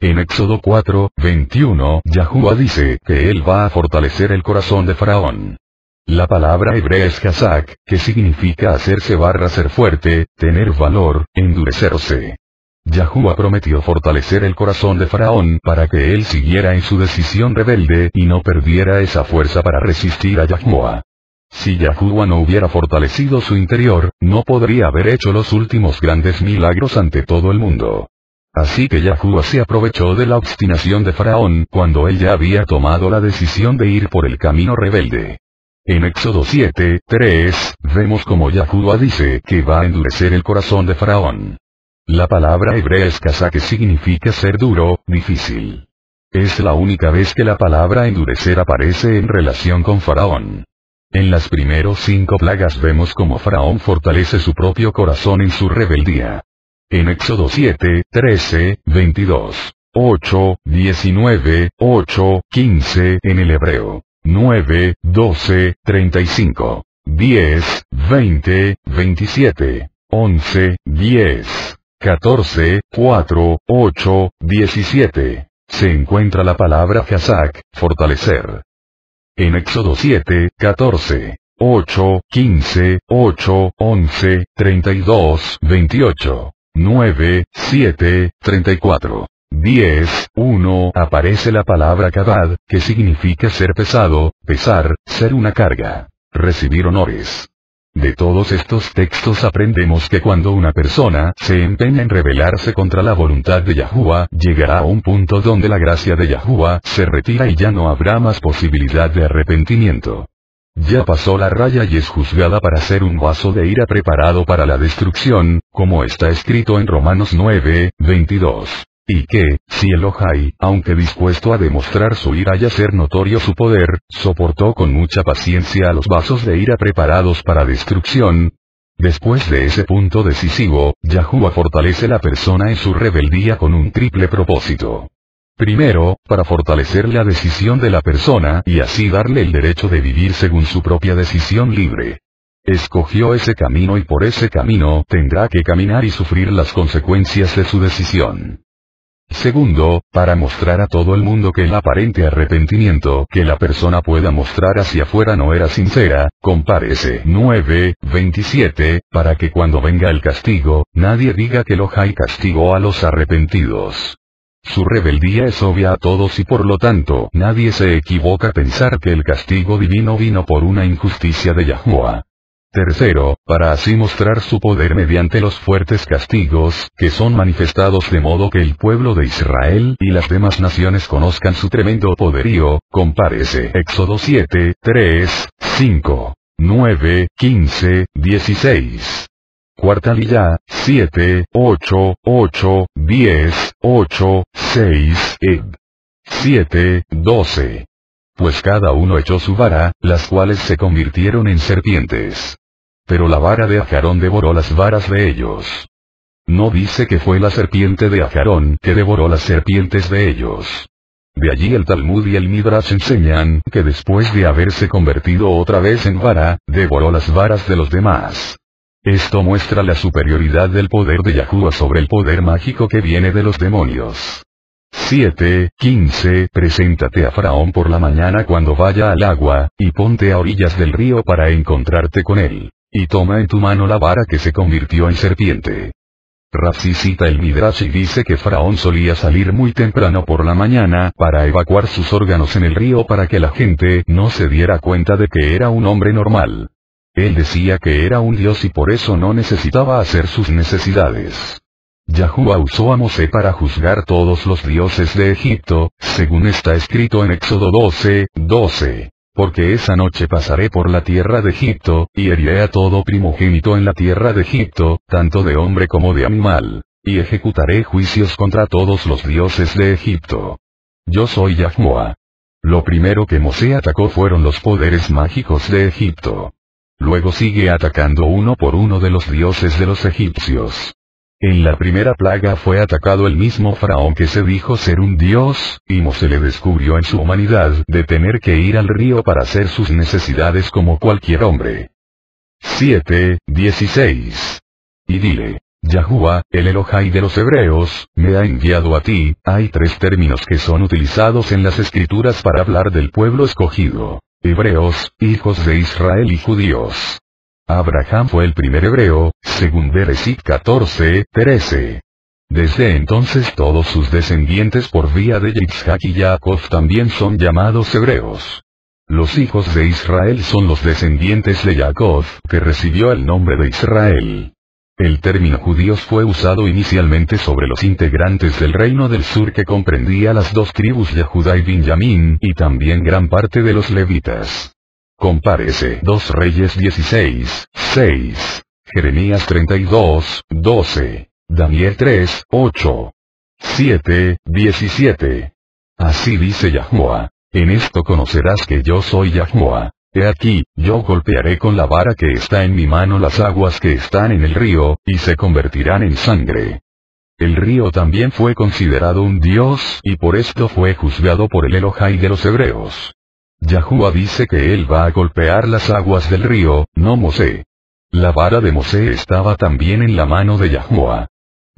Speaker 1: En Éxodo 4:21, Yahuwah dice que él va a fortalecer el corazón de Faraón. La palabra hebrea es Hazak, que significa hacerse ser fuerte, tener valor, endurecerse. Yahuwah prometió fortalecer el corazón de Faraón para que él siguiera en su decisión rebelde y no perdiera esa fuerza para resistir a Yahuwah. Si Yahuwah no hubiera fortalecido su interior, no podría haber hecho los últimos grandes milagros ante todo el mundo. Así que Yahuwah se aprovechó de la obstinación de Faraón cuando él ya había tomado la decisión de ir por el camino rebelde. En Éxodo 7:3, vemos como Yahuwah dice que va a endurecer el corazón de Faraón. La palabra hebrea es kazá, que significa ser duro, difícil. Es la única vez que la palabra endurecer aparece en relación con Faraón. En las primeros 5 plagas vemos cómo Faraón fortalece su propio corazón en su rebeldía. En Éxodo 7:13, 22, 8, 19, 8, 15 en el hebreo, 9, 12, 35, 10, 20, 27, 11, 10. 14, 4, 8, 17. Se encuentra la palabra Hazak, fortalecer. En Éxodo 7, 14, 8, 15, 8, 11, 32, 28, 9, 7, 34, 10, 1 aparece la palabra kabad, que significa ser pesado, pesar, ser una carga, recibir honores. De todos estos textos aprendemos que cuando una persona se empeña en rebelarse contra la voluntad de Yahuwah, llegará a un punto donde la gracia de Yahuwah se retira y ya no habrá más posibilidad de arrepentimiento. Ya pasó la raya y es juzgada para ser un vaso de ira preparado para la destrucción, como está escrito en Romanos 9:22. Y que, si Elohai, aunque dispuesto a demostrar su ira y hacer notorio su poder, soportó con mucha paciencia a los vasos de ira preparados para destrucción. Después de ese punto decisivo, Yahuwah fortalece la persona en su rebeldía con un triple propósito. Primero, para fortalecer la decisión de la persona y así darle el derecho de vivir según su propia decisión libre. Escogió ese camino y por ese camino tendrá que caminar y sufrir las consecuencias de su decisión. Segundo, para mostrar a todo el mundo que el aparente arrepentimiento que la persona pueda mostrar hacia afuera no era sincera, compárese 9:27, para que cuando venga el castigo, nadie diga que Elohai castigó a los arrepentidos. Su rebeldía es obvia a todos y por lo tanto nadie se equivoca a pensar que el castigo divino vino por una injusticia de Yahuwah. Tercero, para así mostrar su poder mediante los fuertes castigos, que son manifestados de modo que el pueblo de Israel y las demás naciones conozcan su tremendo poderío, compárese Éxodo 7:3, 5, 9, 15, 16. Cuarta liyá, 7, 8, 8, 10, 8, 6, 7, 12. Pues cada uno echó su vara, las cuales se convirtieron en serpientes. Pero la vara de Ajarón devoró las varas de ellos. No dice que fue la serpiente de Ajarón que devoró las serpientes de ellos. De allí el Talmud y el Midrash enseñan que después de haberse convertido otra vez en vara, devoró las varas de los demás. Esto muestra la superioridad del poder de Yahuwah sobre el poder mágico que viene de los demonios. 7:15 Preséntate a Faraón por la mañana cuando vaya al agua, y ponte a orillas del río para encontrarte con él. Y toma en tu mano la vara que se convirtió en serpiente. Rashi cita el Midrash y dice que Faraón solía salir muy temprano por la mañana para evacuar sus órganos en el río para que la gente no se diera cuenta de que era un hombre normal. Él decía que era un dios y por eso no necesitaba hacer sus necesidades. Yahuwah usó a Mosé para juzgar todos los dioses de Egipto, según está escrito en Éxodo 12:12. Porque esa noche pasaré por la tierra de Egipto, y heriré a todo primogénito en la tierra de Egipto, tanto de hombre como de animal, y ejecutaré juicios contra todos los dioses de Egipto. Yo soy Yahuwah. Lo primero que Mosé atacó fueron los poderes mágicos de Egipto. Luego sigue atacando uno por uno de los dioses de los egipcios. En la primera plaga fue atacado el mismo faraón que se dijo ser un dios, y Mosé le descubrió en su humanidad de tener que ir al río para hacer sus necesidades como cualquier hombre. 7:16. Y dile, Yahuwah, el Elohai de los hebreos, me ha enviado a ti. Hay tres términos que son utilizados en las escrituras para hablar del pueblo escogido: hebreos, hijos de Israel y judíos. Abraham fue el primer hebreo, según Bereshit 14:13. Desde entonces todos sus descendientes por vía de Yitzhak y Jacob también son llamados hebreos. Los hijos de Israel son los descendientes de Jacob, que recibió el nombre de Israel. El término judíos fue usado inicialmente sobre los integrantes del reino del sur que comprendía las dos tribus de Judá y Benjamín, y también gran parte de los levitas. Compárese 2 Reyes 16:6, Jeremías 32:12, Daniel 3:8, 7:17. Así dice Yahuwah: en esto conocerás que yo soy Yahuwah. He aquí, yo golpearé con la vara que está en mi mano las aguas que están en el río, y se convertirán en sangre. El río también fue considerado un dios, y por esto fue juzgado por el Elohai de los hebreos. Yahuwah dice que él va a golpear las aguas del río, no Mosé. La vara de Mosé estaba también en la mano de Yahuwah.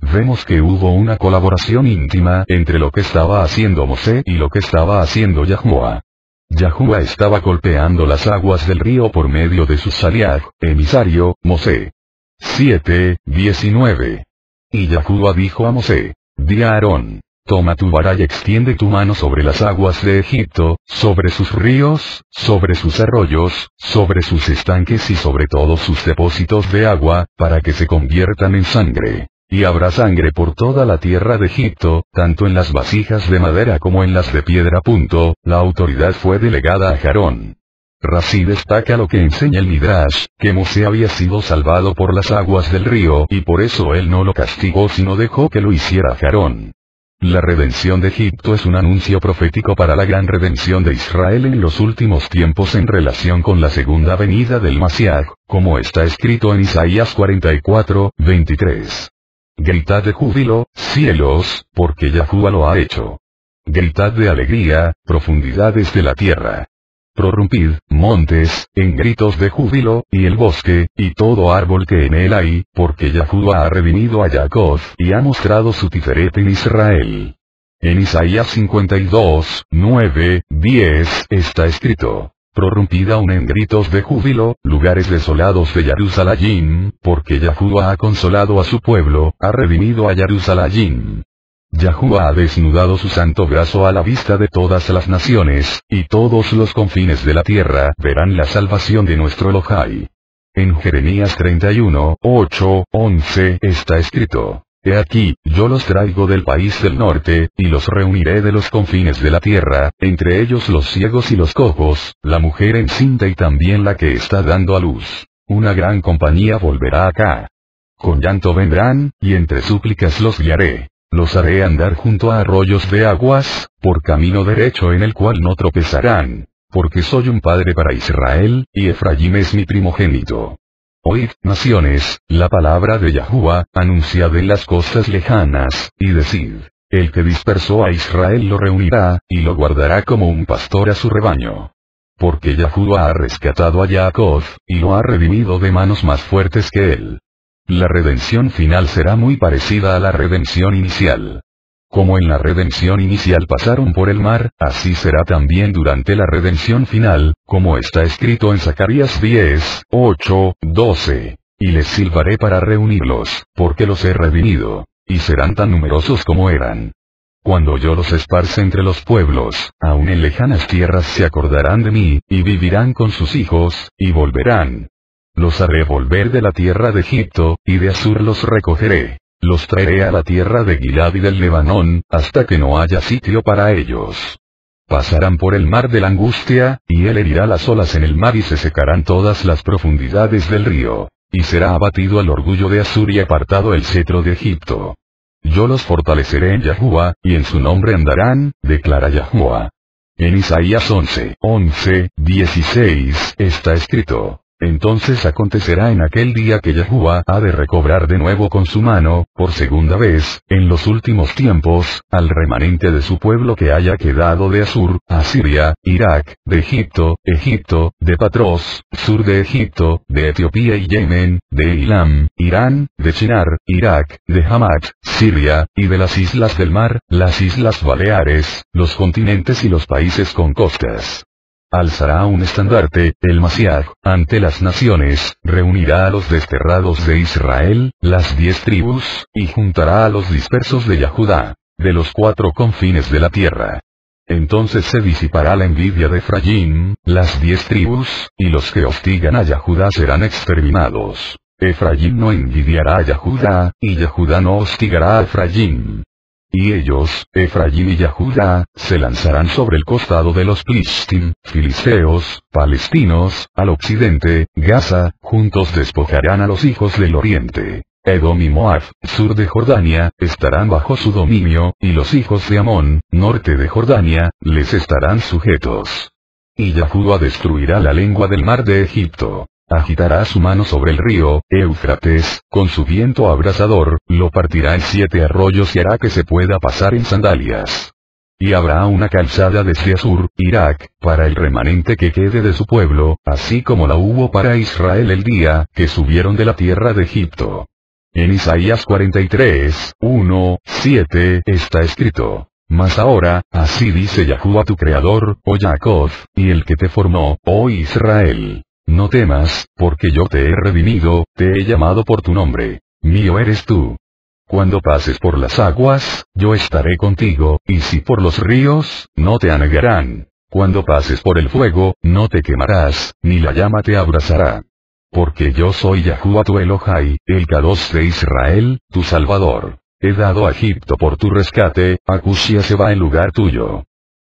Speaker 1: Vemos que hubo una colaboración íntima entre lo que estaba haciendo Mosé y lo que estaba haciendo Yahuwah. Yahuwah estaba golpeando las aguas del río por medio de su Shaliach, emisario, Mosé. 7:19. Y Yahuwah dijo a Mosé: di a Aarón, toma tu vara y extiende tu mano sobre las aguas de Egipto, sobre sus ríos, sobre sus arroyos, sobre sus estanques y sobre todos sus depósitos de agua, para que se conviertan en sangre. Y habrá sangre por toda la tierra de Egipto, tanto en las vasijas de madera como en las de piedra. La autoridad fue delegada a Aarón. Rashi destaca lo que enseña el Midrash, que Mosé había sido salvado por las aguas del río y por eso él no lo castigó sino dejó que lo hiciera Aarón. La redención de Egipto es un anuncio profético para la gran redención de Israel en los últimos tiempos en relación con la segunda venida del Mashiach, como está escrito en Isaías 44:23. Gritad de júbilo, cielos, porque Yahuwah lo ha hecho. Gritad de alegría, profundidades de la tierra. Prorrumpid, montes, en gritos de júbilo, y el bosque, y todo árbol que en él hay, porque Yahuwah ha redimido a Jacob, y ha mostrado su tiferet en Israel. En Isaías 52:9-10 está escrito: prorrumpid aún en gritos de júbilo, lugares desolados de Jerusalén, porque Yahuwah ha consolado a su pueblo, ha redimido a Jerusalén. Yahuwah ha desnudado su santo brazo a la vista de todas las naciones, y todos los confines de la tierra verán la salvación de nuestro Elohai. En Jeremías 31:8-11 está escrito: he aquí, yo los traigo del país del norte, y los reuniré de los confines de la tierra, entre ellos los ciegos y los cojos, la mujer encinta y también la que está dando a luz. Una gran compañía volverá acá. Con llanto vendrán, y entre súplicas los guiaré. Los haré andar junto a arroyos de aguas, por camino derecho en el cual no tropezarán. Porque soy un padre para Israel, y Efraín es mi primogénito. Oíd, naciones, la palabra de Yahuwah, anunciad en las costas lejanas, y decid: el que dispersó a Israel lo reunirá, y lo guardará como un pastor a su rebaño. Porque Yahuwah ha rescatado a Jacob, y lo ha redimido de manos más fuertes que él. La redención final será muy parecida a la redención inicial. Como en la redención inicial pasaron por el mar, así será también durante la redención final, como está escrito en Zacarías 10:8-12. Y les silbaré para reunirlos, porque los he redimido, y serán tan numerosos como eran. Cuando yo los esparce entre los pueblos, aun en lejanas tierras se acordarán de mí, y vivirán con sus hijos, y volverán. Los haré volver de la tierra de Egipto, y de Asur los recogeré. Los traeré a la tierra de Gilad y del Lebanón, hasta que no haya sitio para ellos. Pasarán por el mar de la angustia, y él herirá las olas en el mar y se secarán todas las profundidades del río. Y será abatido el orgullo de Asur y apartado el cetro de Egipto. Yo los fortaleceré en Yahuwah, y en su nombre andarán, declara Yahuwah. En Isaías 11:16 está escrito: Entonces acontecerá en aquel día que Yahuwah ha de recobrar de nuevo con su mano, por segunda vez, en los últimos tiempos, al remanente de su pueblo que haya quedado de Asur, Asiria, Irak, de Egipto, de Patros, sur de Egipto, de Etiopía y Yemen, de Elam, Irán, de Shinar, Irak, de Hamat, Siria, y de las islas del mar, las islas Baleares, los continentes y los países con costas. Alzará un estandarte, el Masiaj, ante las naciones, reunirá a los desterrados de Israel, las 10 tribus, y juntará a los dispersos de Yahudá, de los 4 confines de la tierra. Entonces se disipará la envidia de Efraín, las 10 tribus, y los que hostigan a Yahudá serán exterminados. Efraín no envidiará a Yahudá, y Yahudá no hostigará a Efraín. Y ellos, Efraín y Yahudá, se lanzarán sobre el costado de los Plishtim, filisteos, palestinos, al occidente, Gaza, juntos despojarán a los hijos del oriente. Edom y Moab, sur de Jordania, estarán bajo su dominio, y los hijos de Amón, norte de Jordania, les estarán sujetos. Y Yahuwah destruirá la lengua del mar de Egipto. Agitará su mano sobre el río, Éufrates, con su viento abrasador, lo partirá en 7 arroyos y hará que se pueda pasar en sandalias. Y habrá una calzada desde Asur, Irak, para el remanente que quede de su pueblo, así como la hubo para Israel el día que subieron de la tierra de Egipto. En Isaías 43, 1, 7, está escrito. Mas ahora, así dice Yahuwah tu creador, oh Jacob, y el que te formó, oh Israel. No temas, porque yo te he redimido, te he llamado por tu nombre. Mío eres tú. Cuando pases por las aguas, yo estaré contigo, y si por los ríos, no te anegarán. Cuando pases por el fuego, no te quemarás, ni la llama te abrasará. Porque yo soy Yahuwah tu Elohai, el Kadosh de Israel, tu Salvador. He dado a Egipto por tu rescate, a Cushia se va en lugar tuyo.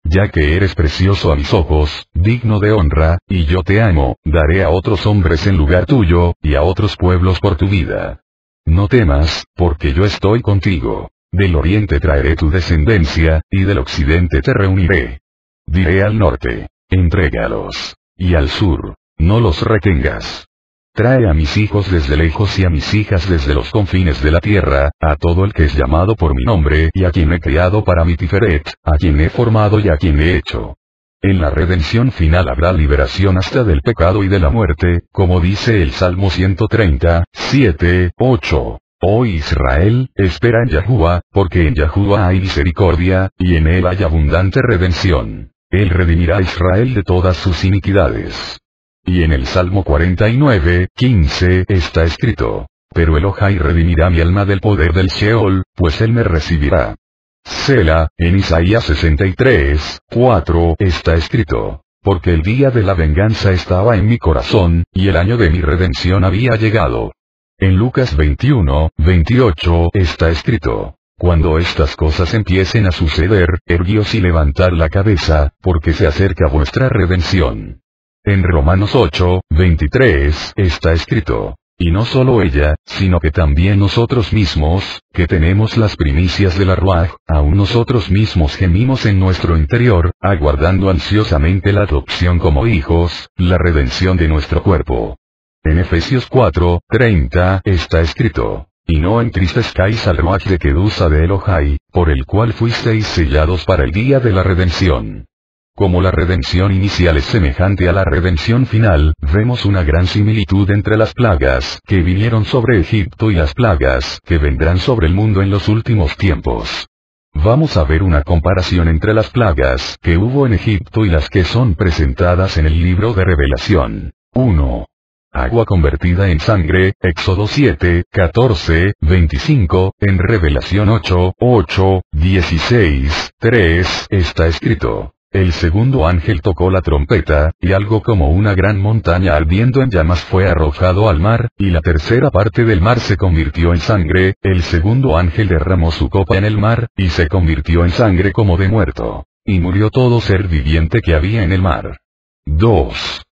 Speaker 1: Ya que eres precioso a mis ojos, digno de honra, y yo te amo, daré a otros hombres en lugar tuyo, y a otros pueblos por tu vida. No temas, porque yo estoy contigo. Del oriente traeré tu descendencia, y del occidente te reuniré. Diré al norte, entrégalos. Y al sur, no los retengas. Trae a mis hijos desde lejos y a mis hijas desde los confines de la tierra, a todo el que es llamado por mi nombre y a quien he creado para mi Tiferet, a quien he formado y a quien he hecho. En la redención final habrá liberación hasta del pecado y de la muerte, como dice el Salmo 130, 7, 8. Oh Israel, espera en Yahuwah, porque en Yahuwah hay misericordia, y en él hay abundante redención. Él redimirá a Israel de todas sus iniquidades. Y en el Salmo 49, 15 está escrito. Pero Elohai redimirá mi alma del poder del Sheol, pues él me recibirá. Sela, en Isaías 63, 4 está escrito. Porque el día de la venganza estaba en mi corazón, y el año de mi redención había llegado. En Lucas 21, 28 está escrito. Cuando estas cosas empiecen a suceder, erguíos y levantad la cabeza, porque se acerca vuestra redención. En Romanos 8, 23, está escrito. Y no solo ella, sino que también nosotros mismos, que tenemos las primicias de la Ruaj, aún nosotros mismos gemimos en nuestro interior, aguardando ansiosamente la adopción como hijos, la redención de nuestro cuerpo. En Efesios 4, 30, está escrito. Y no entristezcáis al Ruaj de Kedusa de Elohai, por el cual fuisteis sellados para el día de la redención. Como la redención inicial es semejante a la redención final, vemos una gran similitud entre las plagas que vinieron sobre Egipto y las plagas que vendrán sobre el mundo en los últimos tiempos. Vamos a ver una comparación entre las plagas que hubo en Egipto y las que son presentadas en el libro de Revelación. 1. Agua convertida en sangre, Éxodo 7, 14, 25, en Revelación 8, 8, 16, 3, está escrito. El segundo ángel tocó la trompeta, y algo como una gran montaña ardiendo en llamas fue arrojado al mar, y la tercera parte del mar se convirtió en sangre, el segundo ángel derramó su copa en el mar, y se convirtió en sangre como de muerto. Y murió todo ser viviente que había en el mar. 2.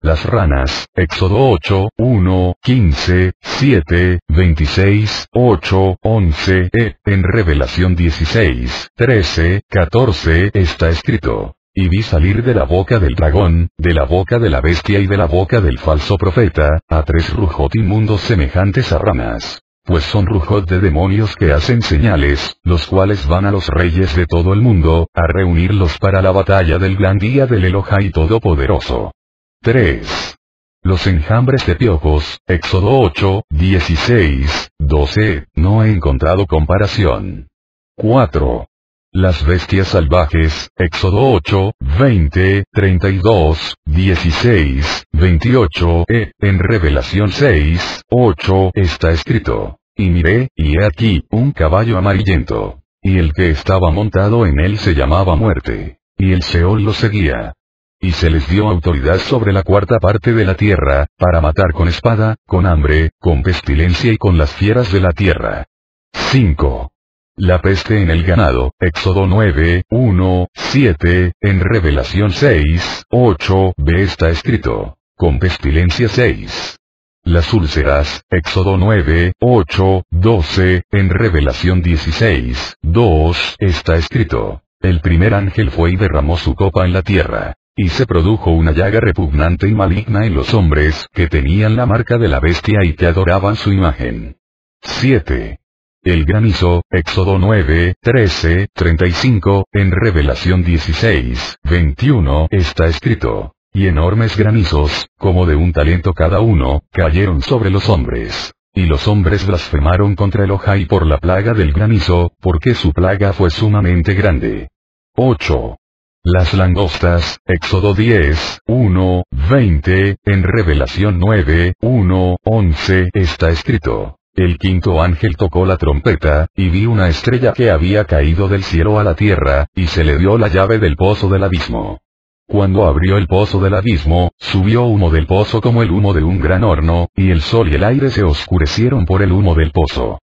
Speaker 1: Las ranas, Éxodo 8, 1, 15, 7, 26, 8, 11, en Revelación 16, 13, 14 está escrito. Y vi salir de la boca del dragón, de la boca de la bestia y de la boca del falso profeta, a 3 rujot inmundos semejantes a ranas. Pues son rujot de demonios que hacen señales, los cuales van a los reyes de todo el mundo, a reunirlos para la batalla del gran día del Elohai Todopoderoso. 3. Los enjambres de piojos, Éxodo 8, 16, 12, no he encontrado comparación. 4. Las bestias salvajes, Éxodo 8, 20, 32, 16, 28, en Revelación 6, 8 está escrito. Y miré, y he aquí, un caballo amarillento. Y el que estaba montado en él se llamaba Muerte. Y el Sheol lo seguía. Y se les dio autoridad sobre la 4ª parte de la tierra, para matar con espada, con hambre, con pestilencia y con las fieras de la tierra. 5. La peste en el ganado, Éxodo 9, 1, 7, en Revelación 6, 8, b está escrito. Con pestilencia 6. Las úlceras, Éxodo 9, 8, 12, en Revelación 16, 2, está escrito. El primer ángel fue y derramó su copa en la tierra. Y se produjo una llaga repugnante y maligna en los hombres que tenían la marca de la bestia y que adoraban su imagen. 7. El granizo, Éxodo 9, 13, 35, en Revelación 16, 21, está escrito. Y enormes granizos, como de 1 talento cada uno, cayeron sobre los hombres. Y los hombres blasfemaron contra Elohai por la plaga del granizo, porque su plaga fue sumamente grande. 8. Las langostas, Éxodo 10, 1, 20, en Revelación 9, 1, 11, está escrito. El 5º ángel tocó la trompeta, y vi una estrella que había caído del cielo a la tierra, y se le dio la llave del pozo del abismo. Cuando abrió el pozo del abismo, subió humo del pozo como el humo de un gran horno, y el sol y el aire se oscurecieron por el humo del pozo.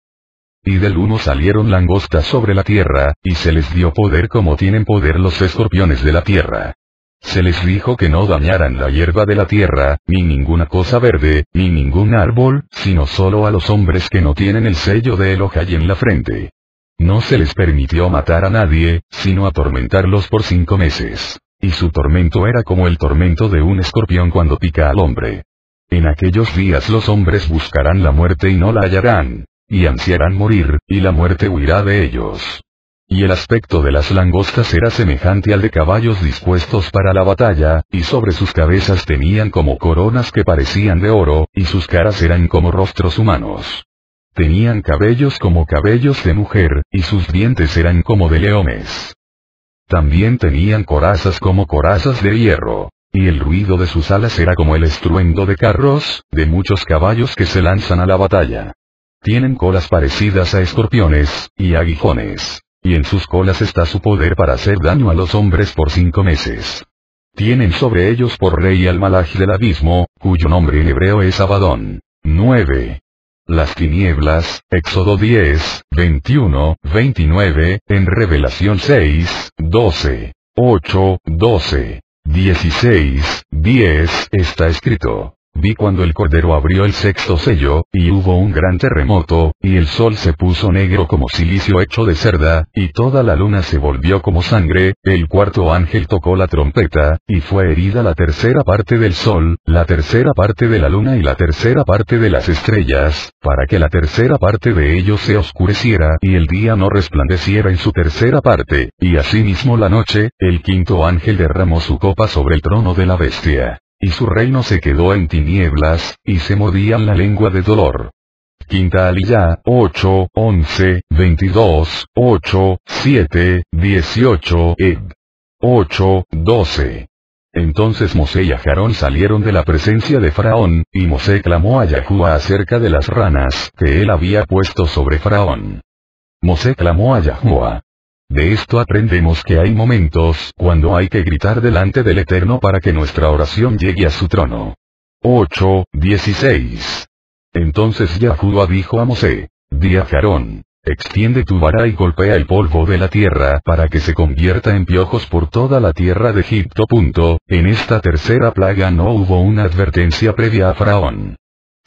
Speaker 1: Y del humo salieron langostas sobre la tierra, y se les dio poder como tienen poder los escorpiones de la tierra. Se les dijo que no dañaran la hierba de la tierra, ni ninguna cosa verde, ni ningún árbol, sino solo a los hombres que no tienen el sello de Elohai en la frente. No se les permitió matar a nadie, sino atormentarlos por 5 meses. Y su tormento era como el tormento de un escorpión cuando pica al hombre. En aquellos días los hombres buscarán la muerte y no la hallarán. Y ansiarán morir, y la muerte huirá de ellos. Y el aspecto de las langostas era semejante al de caballos dispuestos para la batalla, y sobre sus cabezas tenían como coronas que parecían de oro, y sus caras eran como rostros humanos. Tenían cabellos como cabellos de mujer, y sus dientes eran como de leones. También tenían corazas como corazas de hierro. Y el ruido de sus alas era como el estruendo de carros, de muchos caballos que se lanzan a la batalla. Tienen colas parecidas a escorpiones, y aguijones. Y en sus colas está su poder para hacer daño a los hombres por 5 meses. Tienen sobre ellos por rey al Malach del abismo, cuyo nombre en hebreo es Abadón. 9. Las tinieblas, Éxodo 10, 21, 29, en Revelación 6, 12, 8, 12, 16, 10, está escrito. Vi cuando el Cordero abrió el 6º sello, y hubo un gran terremoto, y el sol se puso negro como silicio hecho de cerda, y toda la luna se volvió como sangre, el 4º ángel tocó la trompeta, y fue herida la 3ª parte del sol, la 3ª parte de la luna y la 3ª parte de las estrellas, para que la 3ª parte de ellos se oscureciera y el día no resplandeciera en su 3ª parte, y asimismo la noche, el 5º ángel derramó su copa sobre el trono de la bestia. Y su reino se quedó en tinieblas, y se mordían la lengua de dolor. Quinta Aliyá, 8, 11, 22, 8, 7, 18, 8, 12. Entonces Mosé y Aarón salieron de la presencia de Faraón, y Mosé clamó a Yahuwá acerca de las ranas que él había puesto sobre Faraón. Mosé clamó a Yahuwá. De esto aprendemos que hay momentos cuando hay que gritar delante del Eterno para que nuestra oración llegue a su trono. 8, 16. Entonces Yahuwá dijo a Mosé, di a Aarón, extiende tu vara y golpea el polvo de la tierra para que se convierta en piojos por toda la tierra de Egipto. En esta 3ª plaga no hubo una advertencia previa a Faraón.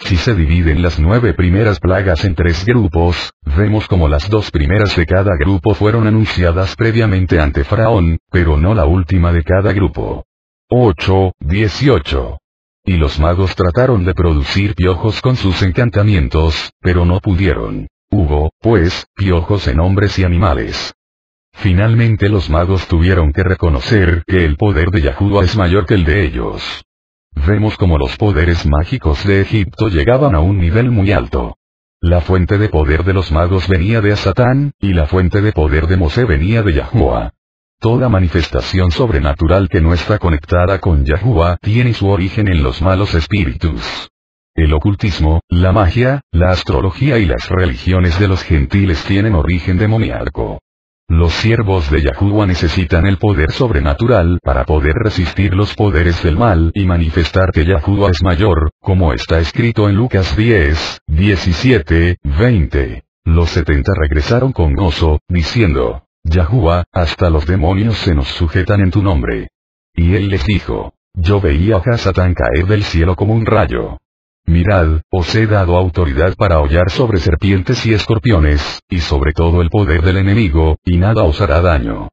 Speaker 1: Si se dividen las 9 primeras plagas en 3 grupos, vemos como las 2 primeras de cada grupo fueron anunciadas previamente ante Faraón, pero no la última de cada grupo. 8:18. Y los magos trataron de producir piojos con sus encantamientos, pero no pudieron. Hubo, pues, piojos en hombres y animales. Finalmente los magos tuvieron que reconocer que el poder de Yahuwah es mayor que el de ellos. Vemos como los poderes mágicos de Egipto llegaban a un nivel muy alto. La fuente de poder de los magos venía de Satán, y la fuente de poder de Mosé venía de Yahuwah. Toda manifestación sobrenatural que no está conectada con Yahuwah tiene su origen en los malos espíritus. El ocultismo, la magia, la astrología y las religiones de los gentiles tienen origen demoníaco. Los siervos de Yahuwah necesitan el poder sobrenatural para poder resistir los poderes del mal y manifestar que Yahuwah es mayor, como está escrito en Lucas 10:17-20. Los 70 regresaron con gozo, diciendo: Yahuwah, hasta los demonios se nos sujetan en tu nombre. Y él les dijo: yo veía a Satán caer del cielo como un rayo. Mirad, os he dado autoridad para hollar sobre serpientes y escorpiones, y sobre todo el poder del enemigo, y nada os hará daño.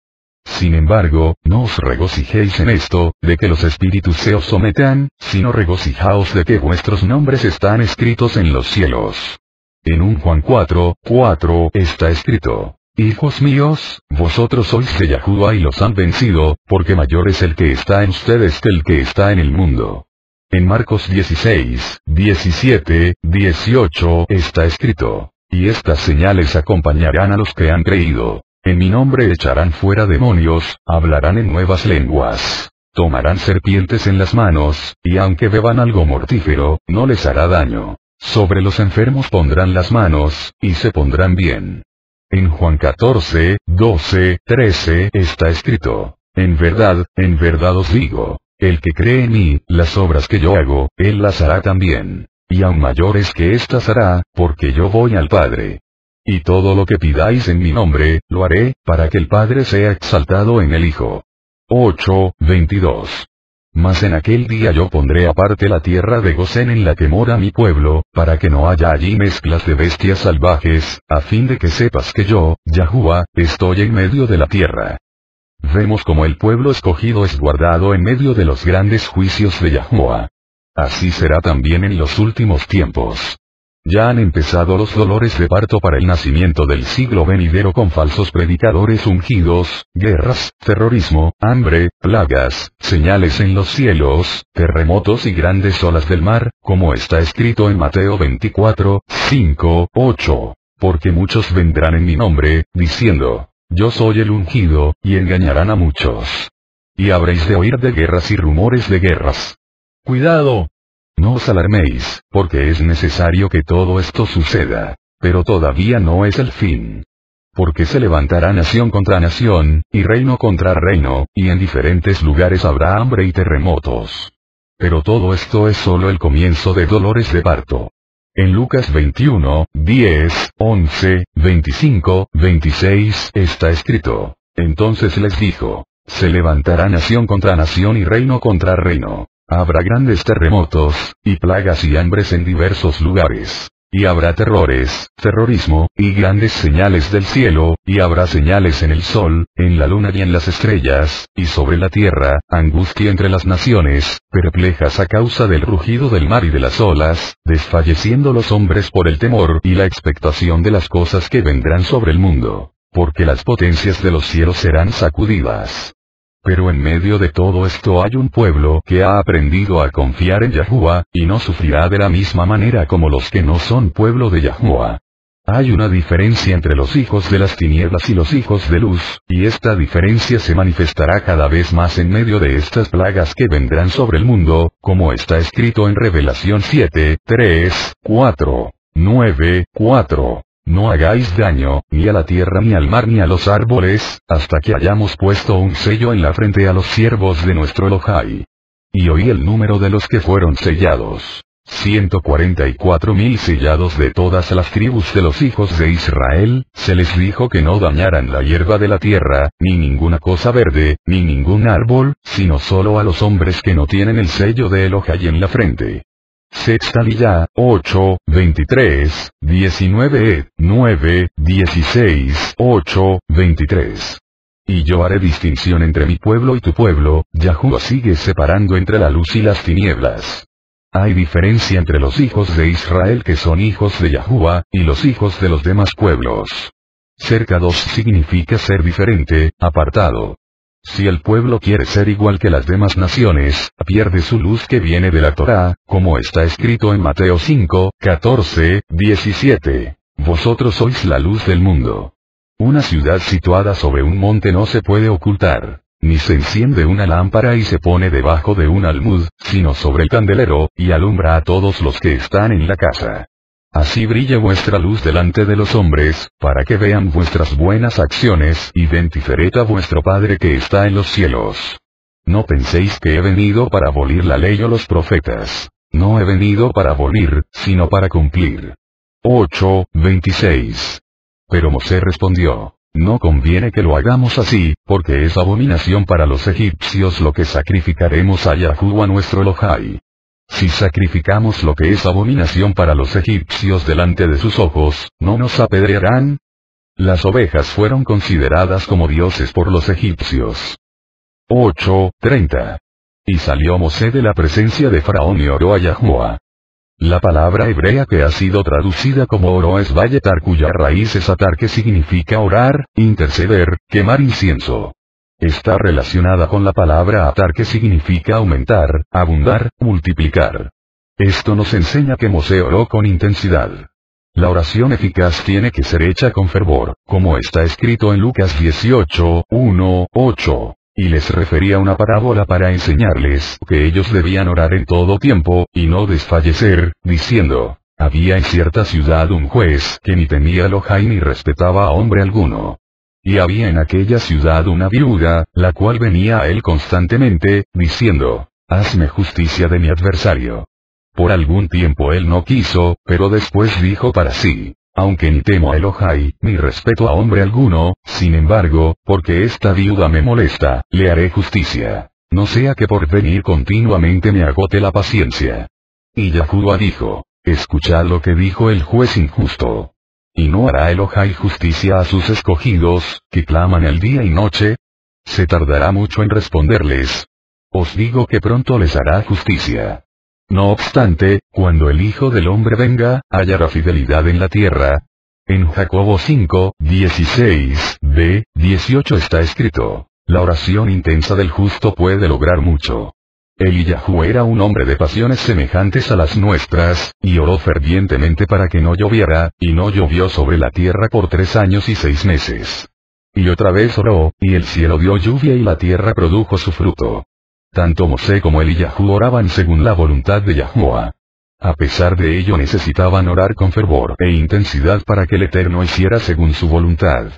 Speaker 1: Sin embargo, no os regocijéis en esto, de que los espíritus se os sometan, sino regocijaos de que vuestros nombres están escritos en los cielos. En 1 Juan 4:4 está escrito: hijos míos, vosotros sois de Yahuwah y los han vencido, porque mayor es el que está en ustedes que el que está en el mundo. En Marcos 16:17-18 está escrito: y estas señales acompañarán a los que han creído. En mi nombre echarán fuera demonios, hablarán en nuevas lenguas. Tomarán serpientes en las manos, y aunque beban algo mortífero, no les hará daño. Sobre los enfermos pondrán las manos, y se pondrán bien. En Juan 14:12-13 está escrito: en verdad os digo, el que cree en mí, las obras que yo hago, él las hará también. Y aún mayores que éstas hará, porque yo voy al Padre. Y todo lo que pidáis en mi nombre, lo haré, para que el Padre sea exaltado en el Hijo. 8:22. Mas en aquel día yo pondré aparte la tierra de Gosén en la que mora mi pueblo, para que no haya allí mezclas de bestias salvajes, a fin de que sepas que yo, Yahuwah, estoy en medio de la tierra. Vemos como el pueblo escogido es guardado en medio de los grandes juicios de Yahuwah. Así será también en los últimos tiempos. Ya han empezado los dolores de parto para el nacimiento del siglo venidero con falsos predicadores ungidos, guerras, terrorismo, hambre, plagas, señales en los cielos, terremotos y grandes olas del mar, como está escrito en Mateo 24:5-8. Porque muchos vendrán en mi nombre, diciendo: yo soy el ungido, y engañarán a muchos. Y habréis de oír de guerras y rumores de guerras. Cuidado. No os alarméis, porque es necesario que todo esto suceda. Pero todavía no es el fin. Porque se levantará nación contra nación, y reino contra reino, y en diferentes lugares habrá hambre y terremotos. Pero todo esto es solo el comienzo de dolores de parto. En Lucas 21:10, 11, 25, 26 está escrito: entonces les dijo: se levantará nación contra nación y reino contra reino. Habrá grandes terremotos, y plagas y hambres en diversos lugares. Y habrá terrores, terrorismo, y grandes señales del cielo, y habrá señales en el sol, en la luna y en las estrellas, y sobre la tierra, angustia entre las naciones, perplejas a causa del rugido del mar y de las olas, desfalleciendo los hombres por el temor y la expectación de las cosas que vendrán sobre el mundo, porque las potencias de los cielos serán sacudidas. Pero en medio de todo esto hay un pueblo que ha aprendido a confiar en Yahuwah, y no sufrirá de la misma manera como los que no son pueblo de Yahuwah. Hay una diferencia entre los hijos de las tinieblas y los hijos de luz, y esta diferencia se manifestará cada vez más en medio de estas plagas que vendrán sobre el mundo, como está escrito en Revelación 7:3-4-9-4. No hagáis daño, ni a la tierra ni al mar ni a los árboles, hasta que hayamos puesto un sello en la frente a los siervos de nuestro Elohai. Y oí el número de los que fueron sellados. 144,000 sellados de todas las tribus de los hijos de Israel. Se les dijo que no dañaran la hierba de la tierra, ni ninguna cosa verde, ni ningún árbol, sino solo a los hombres que no tienen el sello de Elohai en la frente. Sexta Liyá, 8, 23, 19, 9, 16, 8, 23. Y yo haré distinción entre mi pueblo y tu pueblo. Yahuwah sigue separando entre la luz y las tinieblas. Hay diferencia entre los hijos de Israel que son hijos de Yahuwah, y los hijos de los demás pueblos. Ser Kadosh significa ser diferente, apartado. Si el pueblo quiere ser igual que las demás naciones, pierde su luz que viene de la Torá, como está escrito en Mateo 5, 14, 17. Vosotros sois la luz del mundo. Una ciudad situada sobre un monte no se puede ocultar, ni se enciende una lámpara y se pone debajo de un almud, sino sobre el candelero, y alumbra a todos los que están en la casa. Así brille vuestra luz delante de los hombres, para que vean vuestras buenas acciones y den tiferet a vuestro Padre que está en los cielos. No penséis que he venido para abolir la ley o los profetas. No he venido para abolir, sino para cumplir. 8, 26. Pero Mosé respondió: no conviene que lo hagamos así, porque es abominación para los egipcios lo que sacrificaremos a Yahuwah nuestro Elohai. Si sacrificamos lo que es abominación para los egipcios delante de sus ojos, ¿no nos apedrearán? Las ovejas fueron consideradas como dioses por los egipcios. 8, 30. Y salió Mosé de la presencia de Faraón y oró a Yahuwah. La palabra hebrea que ha sido traducida como oró es Vayetar, cuya raíz es atar, que significa orar, interceder, quemar incienso. Está relacionada con la palabra atar, que significa aumentar, abundar, multiplicar. Esto nos enseña que Mosé oró con intensidad. La oración eficaz tiene que ser hecha con fervor, como está escrito en Lucas 18, 1, 8. Y les refería una parábola para enseñarles que ellos debían orar en todo tiempo, y no desfallecer, diciendo: había en cierta ciudad un juez que ni temía a Elohai ni respetaba a hombre alguno. Y había en aquella ciudad una viuda, la cual venía a él constantemente, diciendo: hazme justicia de mi adversario. Por algún tiempo él no quiso, pero después dijo para sí: aunque ni temo a Elohai, ni respeto a hombre alguno, sin embargo, porque esta viuda me molesta, le haré justicia. No sea que por venir continuamente me agote la paciencia. Y Yahuwah dijo: escuchad lo que dijo el juez injusto. ¿Y no hará Elohai justicia a sus escogidos, que claman el día y noche? ¿Se tardará mucho en responderles? Os digo que pronto les hará justicia. No obstante, cuando el Hijo del Hombre venga, hallará fidelidad en la tierra. En Jacobo 5, 16, b, 18 está escrito: la oración intensa del justo puede lograr mucho. Eliyahu era un hombre de pasiones semejantes a las nuestras, y oró fervientemente para que no lloviera, y no llovió sobre la tierra por 3 años y 6 meses. Y otra vez oró, y el cielo dio lluvia y la tierra produjo su fruto. Tanto Mosé como Eliyahu oraban según la voluntad de Yahuwah. A pesar de ello necesitaban orar con fervor e intensidad para que el Eterno hiciera según su voluntad.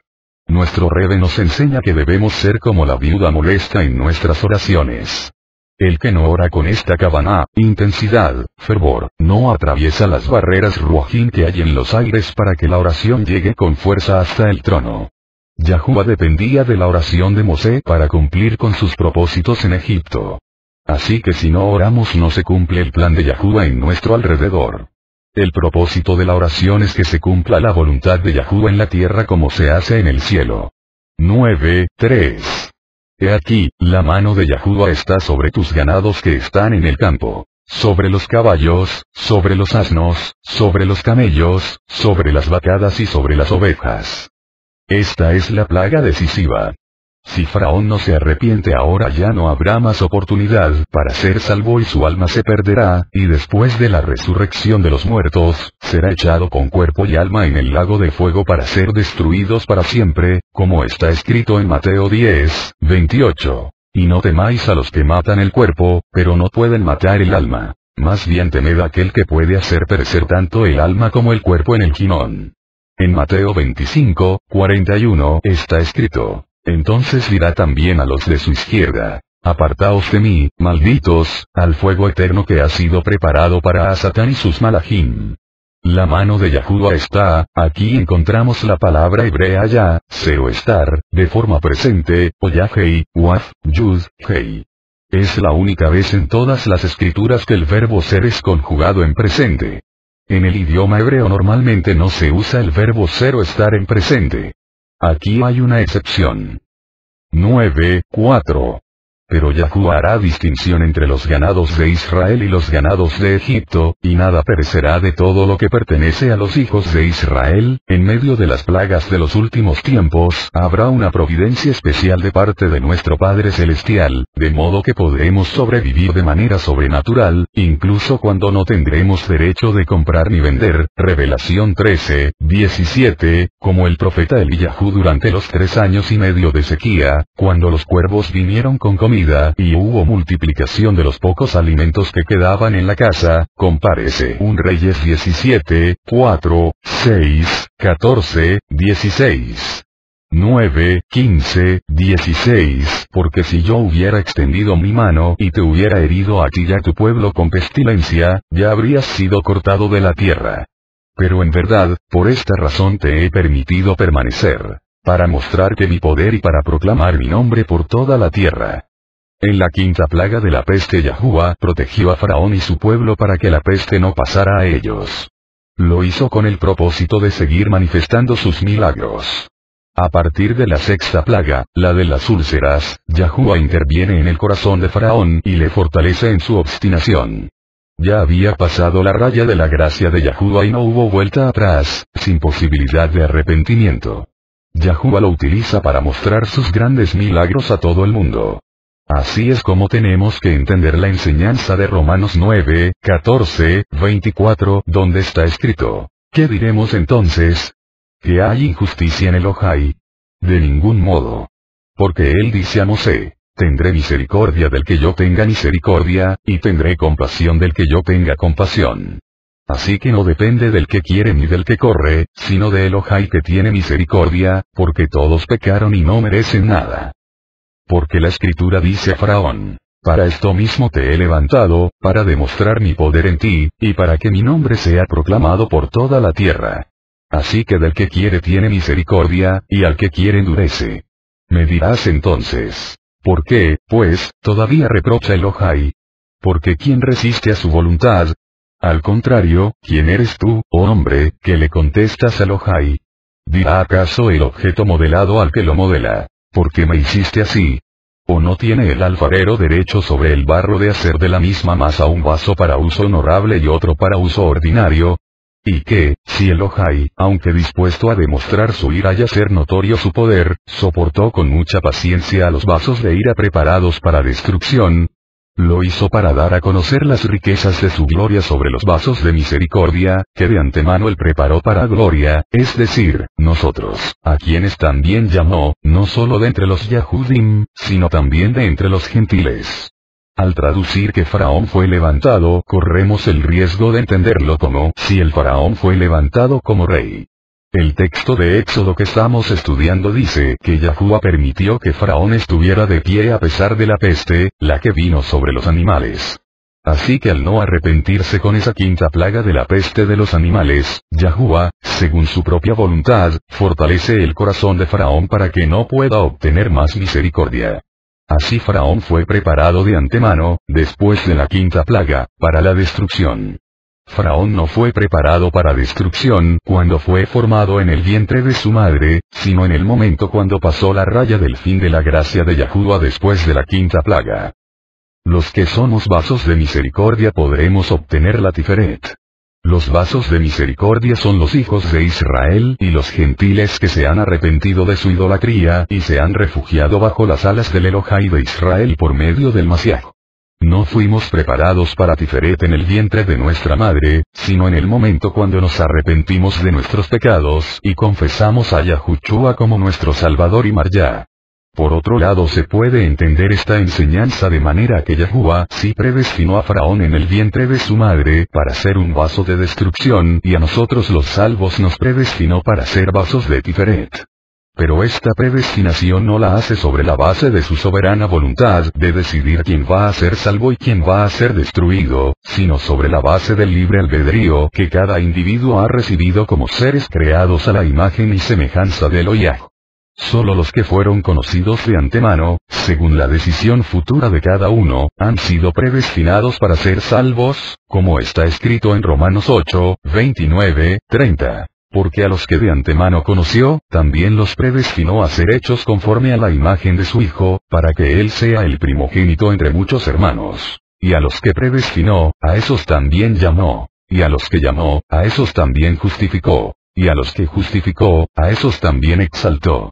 Speaker 1: Nuestro Rebbe nos enseña que debemos ser como la viuda molesta en nuestras oraciones. El que no ora con esta kavaná, intensidad, fervor, no atraviesa las barreras ruajim que hay en los aires para que la oración llegue con fuerza hasta el trono. Yahuwah dependía de la oración de Mosé para cumplir con sus propósitos en Egipto. Así que si no oramos no se cumple el plan de Yahuwah en nuestro alrededor. El propósito de la oración es que se cumpla la voluntad de Yahuwah en la tierra como se hace en el cielo. 9, 3. He aquí, la mano de Yahuwah está sobre tus ganados que están en el campo, sobre los caballos, sobre los asnos, sobre los camellos, sobre las vacadas y sobre las ovejas. Esta es la plaga decisiva. Si Faraón no se arrepiente ahora ya no habrá más oportunidad para ser salvo y su alma se perderá, y después de la resurrección de los muertos, será echado con cuerpo y alma en el lago de fuego para ser destruidos para siempre, como está escrito en Mateo 10, 28. Y no temáis a los que matan el cuerpo, pero no pueden matar el alma. Más bien temed a aquel que puede hacer perecer tanto el alma como el cuerpo en el Ginón. En Mateo 25, 41 está escrito: entonces dirá también a los de su izquierda: apartaos de mí, malditos, al fuego eterno que ha sido preparado para Satán y sus malajim. La mano de Yahuwah está, aquí encontramos la palabra hebrea ya, o estar, de forma presente, o yahei, waf, yud, hei. Es la única vez en todas las escrituras que el verbo ser es conjugado en presente. En el idioma hebreo normalmente no se usa el verbo ser o estar en presente. Aquí hay una excepción. 9:4. Pero Yahuwah hará distinción entre los ganados de Israel y los ganados de Egipto, y nada perecerá de todo lo que pertenece a los hijos de Israel. En medio de las plagas de los últimos tiempos, habrá una providencia especial de parte de nuestro Padre Celestial, de modo que podremos sobrevivir de manera sobrenatural, incluso cuando no tendremos derecho de comprar ni vender. Revelación 13:17, como el profeta Eliyahu durante los 3 años y medio de sequía, cuando los cuervos vinieron con comida, y hubo multiplicación de los pocos alimentos que quedaban en la casa. Compárese 1 Reyes 17:4, 6, 14, 16. 9, 15, 16, porque si yo hubiera extendido mi mano y te hubiera herido a ti y a tu pueblo con pestilencia, ya habrías sido cortado de la tierra. Pero en verdad, por esta razón te he permitido permanecer, para mostrarte mi poder y para proclamar mi nombre por toda la tierra. En la 5ª plaga de la peste Yahuwah protegió a Faraón y su pueblo para que la peste no pasara a ellos. Lo hizo con el propósito de seguir manifestando sus milagros. A partir de la 6ª plaga, la de las úlceras, Yahuwah interviene en el corazón de Faraón y le fortalece en su obstinación. Ya había pasado la raya de la gracia de Yahuwah y no hubo vuelta atrás, sin posibilidad de arrepentimiento. Yahuwah lo utiliza para mostrar sus grandes milagros a todo el mundo. Así es como tenemos que entender la enseñanza de Romanos 9, 14, 24, donde está escrito: ¿qué diremos entonces? ¿Que hay injusticia en Elohai? De ningún modo. Porque él dice a Mosé: tendré misericordia del que yo tenga misericordia, y tendré compasión del que yo tenga compasión. Así que no depende del que quiere ni del que corre, sino de Elohai que tiene misericordia, porque todos pecaron y no merecen nada. Porque la escritura dice a Faraón: para esto mismo te he levantado, para demostrar mi poder en ti, y para que mi nombre sea proclamado por toda la tierra. Así que del que quiere tiene misericordia, y al que quiere endurece. Me dirás entonces: ¿por qué, pues, todavía reprocha Elohai? Porque ¿quién resiste a su voluntad? Al contrario, ¿quién eres tú, oh hombre, que le contestas a Elohai? ¿Dirá acaso el objeto modelado al que lo modela: ¿por qué me hiciste así? ¿O no tiene el alfarero derecho sobre el barro de hacer de la misma masa un vaso para uso honorable y otro para uso ordinario? ¿Y qué, si Elohai, aunque dispuesto a demostrar su ira y hacer notorio su poder, soportó con mucha paciencia a los vasos de ira preparados para destrucción? Lo hizo para dar a conocer las riquezas de su gloria sobre los vasos de misericordia, que de antemano él preparó para gloria, es decir, nosotros, a quienes también llamó, no solo de entre los Yahudim, sino también de entre los gentiles. Al traducir que Faraón fue levantado, corremos el riesgo de entenderlo como si el Faraón fue levantado como rey. El texto de Éxodo que estamos estudiando dice que Yahuwah permitió que Faraón estuviera de pie a pesar de la peste, la que vino sobre los animales. Así que al no arrepentirse con esa 5ª plaga de la peste de los animales, Yahuwah, según su propia voluntad, fortalece el corazón de Faraón para que no pueda obtener más misericordia. Así Faraón fue preparado de antemano, después de la 5ª plaga, para la destrucción. Faraón no fue preparado para destrucción cuando fue formado en el vientre de su madre, sino en el momento cuando pasó la raya del fin de la gracia de Yahuwah después de la 5ª plaga. Los que somos vasos de misericordia podremos obtener la Tiferet. Los vasos de misericordia son los hijos de Israel y los gentiles que se han arrepentido de su idolatría y se han refugiado bajo las alas del Elohai de Israel por medio del Masiaj. No fuimos preparados para Tiferet en el vientre de nuestra madre, sino en el momento cuando nos arrepentimos de nuestros pecados y confesamos a Yahushua como nuestro Salvador y Marya. Por otro lado se puede entender esta enseñanza de manera que Yahuwah sí predestinó a Faraón en el vientre de su madre para ser un vaso de destrucción y a nosotros los salvos nos predestinó para ser vasos de Tiferet. Pero esta predestinación no la hace sobre la base de su soberana voluntad de decidir quién va a ser salvo y quién va a ser destruido, sino sobre la base del libre albedrío que cada individuo ha recibido como seres creados a la imagen y semejanza de Elohai. Solo los que fueron conocidos de antemano, según la decisión futura de cada uno, han sido predestinados para ser salvos, como está escrito en Romanos 8, 29, 30. Porque a los que de antemano conoció, también los predestinó a ser hechos conforme a la imagen de su Hijo, para que Él sea el primogénito entre muchos hermanos. Y a los que predestinó, a esos también llamó. Y a los que llamó, a esos también justificó. Y a los que justificó, a esos también exaltó.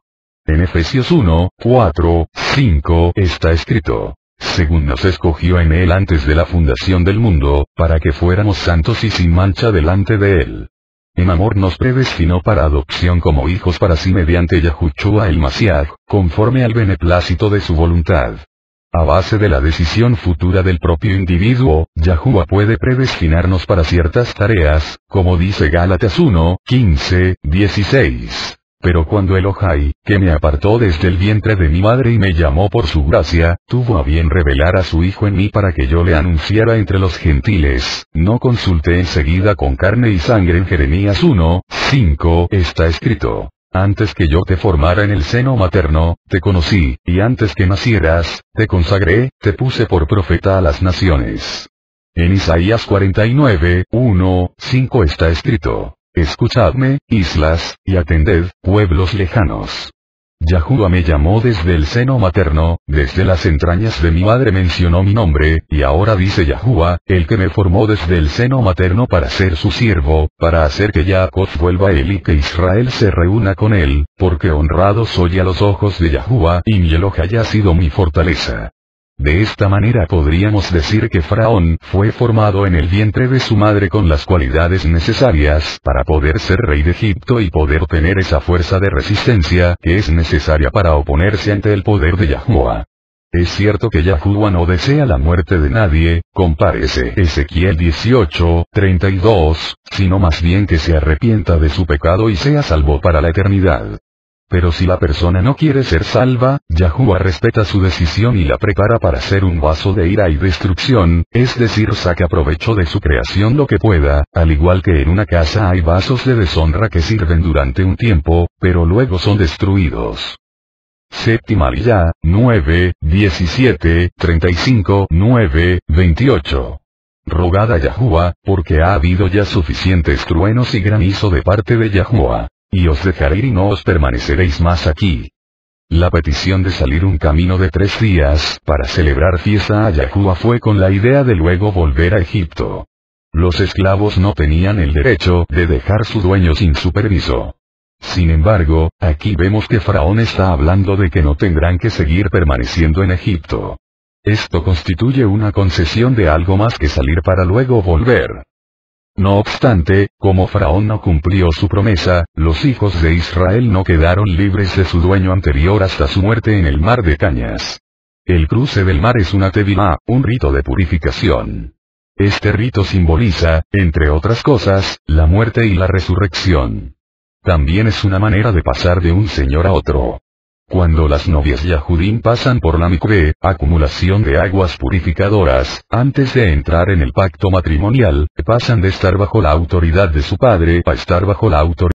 Speaker 1: En Efesios 1, 4, 5 está escrito: según nos escogió en Él antes de la fundación del mundo, para que fuéramos santos y sin mancha delante de Él. En amor nos predestinó para adopción como hijos para sí mediante Yahushua el Mashiach, conforme al beneplácito de su voluntad. A base de la decisión futura del propio individuo, Yahuwah puede predestinarnos para ciertas tareas, como dice Gálatas 1, 15, 16. Pero cuando Elohai, que me apartó desde el vientre de mi madre y me llamó por su gracia, tuvo a bien revelar a su Hijo en mí para que yo le anunciara entre los gentiles, no consulté enseguida con carne y sangre. En Jeremías 1, 5 está escrito: antes que yo te formara en el seno materno, te conocí, y antes que nacieras, te consagré, te puse por profeta a las naciones. En Isaías 49, 1, 5 está escrito: escuchadme, islas, y atended, pueblos lejanos. Yahuwah me llamó desde el seno materno, desde las entrañas de mi madre mencionó mi nombre, y ahora dice Yahuwah, el que me formó desde el seno materno para ser su siervo, para hacer que Jacob vuelva a él y que Israel se reúna con él, porque honrado soy a los ojos de Yahuwah y mi Elohai ha sido mi fortaleza. De esta manera podríamos decir que Faraón fue formado en el vientre de su madre con las cualidades necesarias para poder ser rey de Egipto y poder tener esa fuerza de resistencia que es necesaria para oponerse ante el poder de Yahuwah. Es cierto que Yahuwah no desea la muerte de nadie, compárese Ezequiel 18, 32, sino más bien que se arrepienta de su pecado y sea salvo para la eternidad. Pero si la persona no quiere ser salva, Yahuwah respeta su decisión y la prepara para ser un vaso de ira y destrucción, es decir, saca provecho de su creación lo que pueda, al igual que en una casa hay vasos de deshonra que sirven durante un tiempo, pero luego son destruidos. Séptima Aliyá, 9, 17, 35, 9, 28. Rogad a Yahuwah, porque ha habido ya suficientes truenos y granizo de parte de Yahuwah. Y os dejaré ir y no os permaneceréis más aquí. La petición de salir un camino de 3 días para celebrar fiesta a Yahuwah fue con la idea de luego volver a Egipto. Los esclavos no tenían el derecho de dejar su dueño sin su permiso. Sin embargo, aquí vemos que Faraón está hablando de que no tendrán que seguir permaneciendo en Egipto. Esto constituye una concesión de algo más que salir para luego volver. No obstante, como Faraón no cumplió su promesa, los hijos de Israel no quedaron libres de su dueño anterior hasta su muerte en el mar de cañas. El cruce del mar es una tevilá, un rito de purificación. Este rito simboliza, entre otras cosas, la muerte y la resurrección. También es una manera de pasar de un señor a otro. Cuando las novias Yahudim pasan por la mikvé, acumulación de aguas purificadoras, antes de entrar en el pacto matrimonial, pasan de estar bajo la autoridad de su padre a estar bajo la autoridad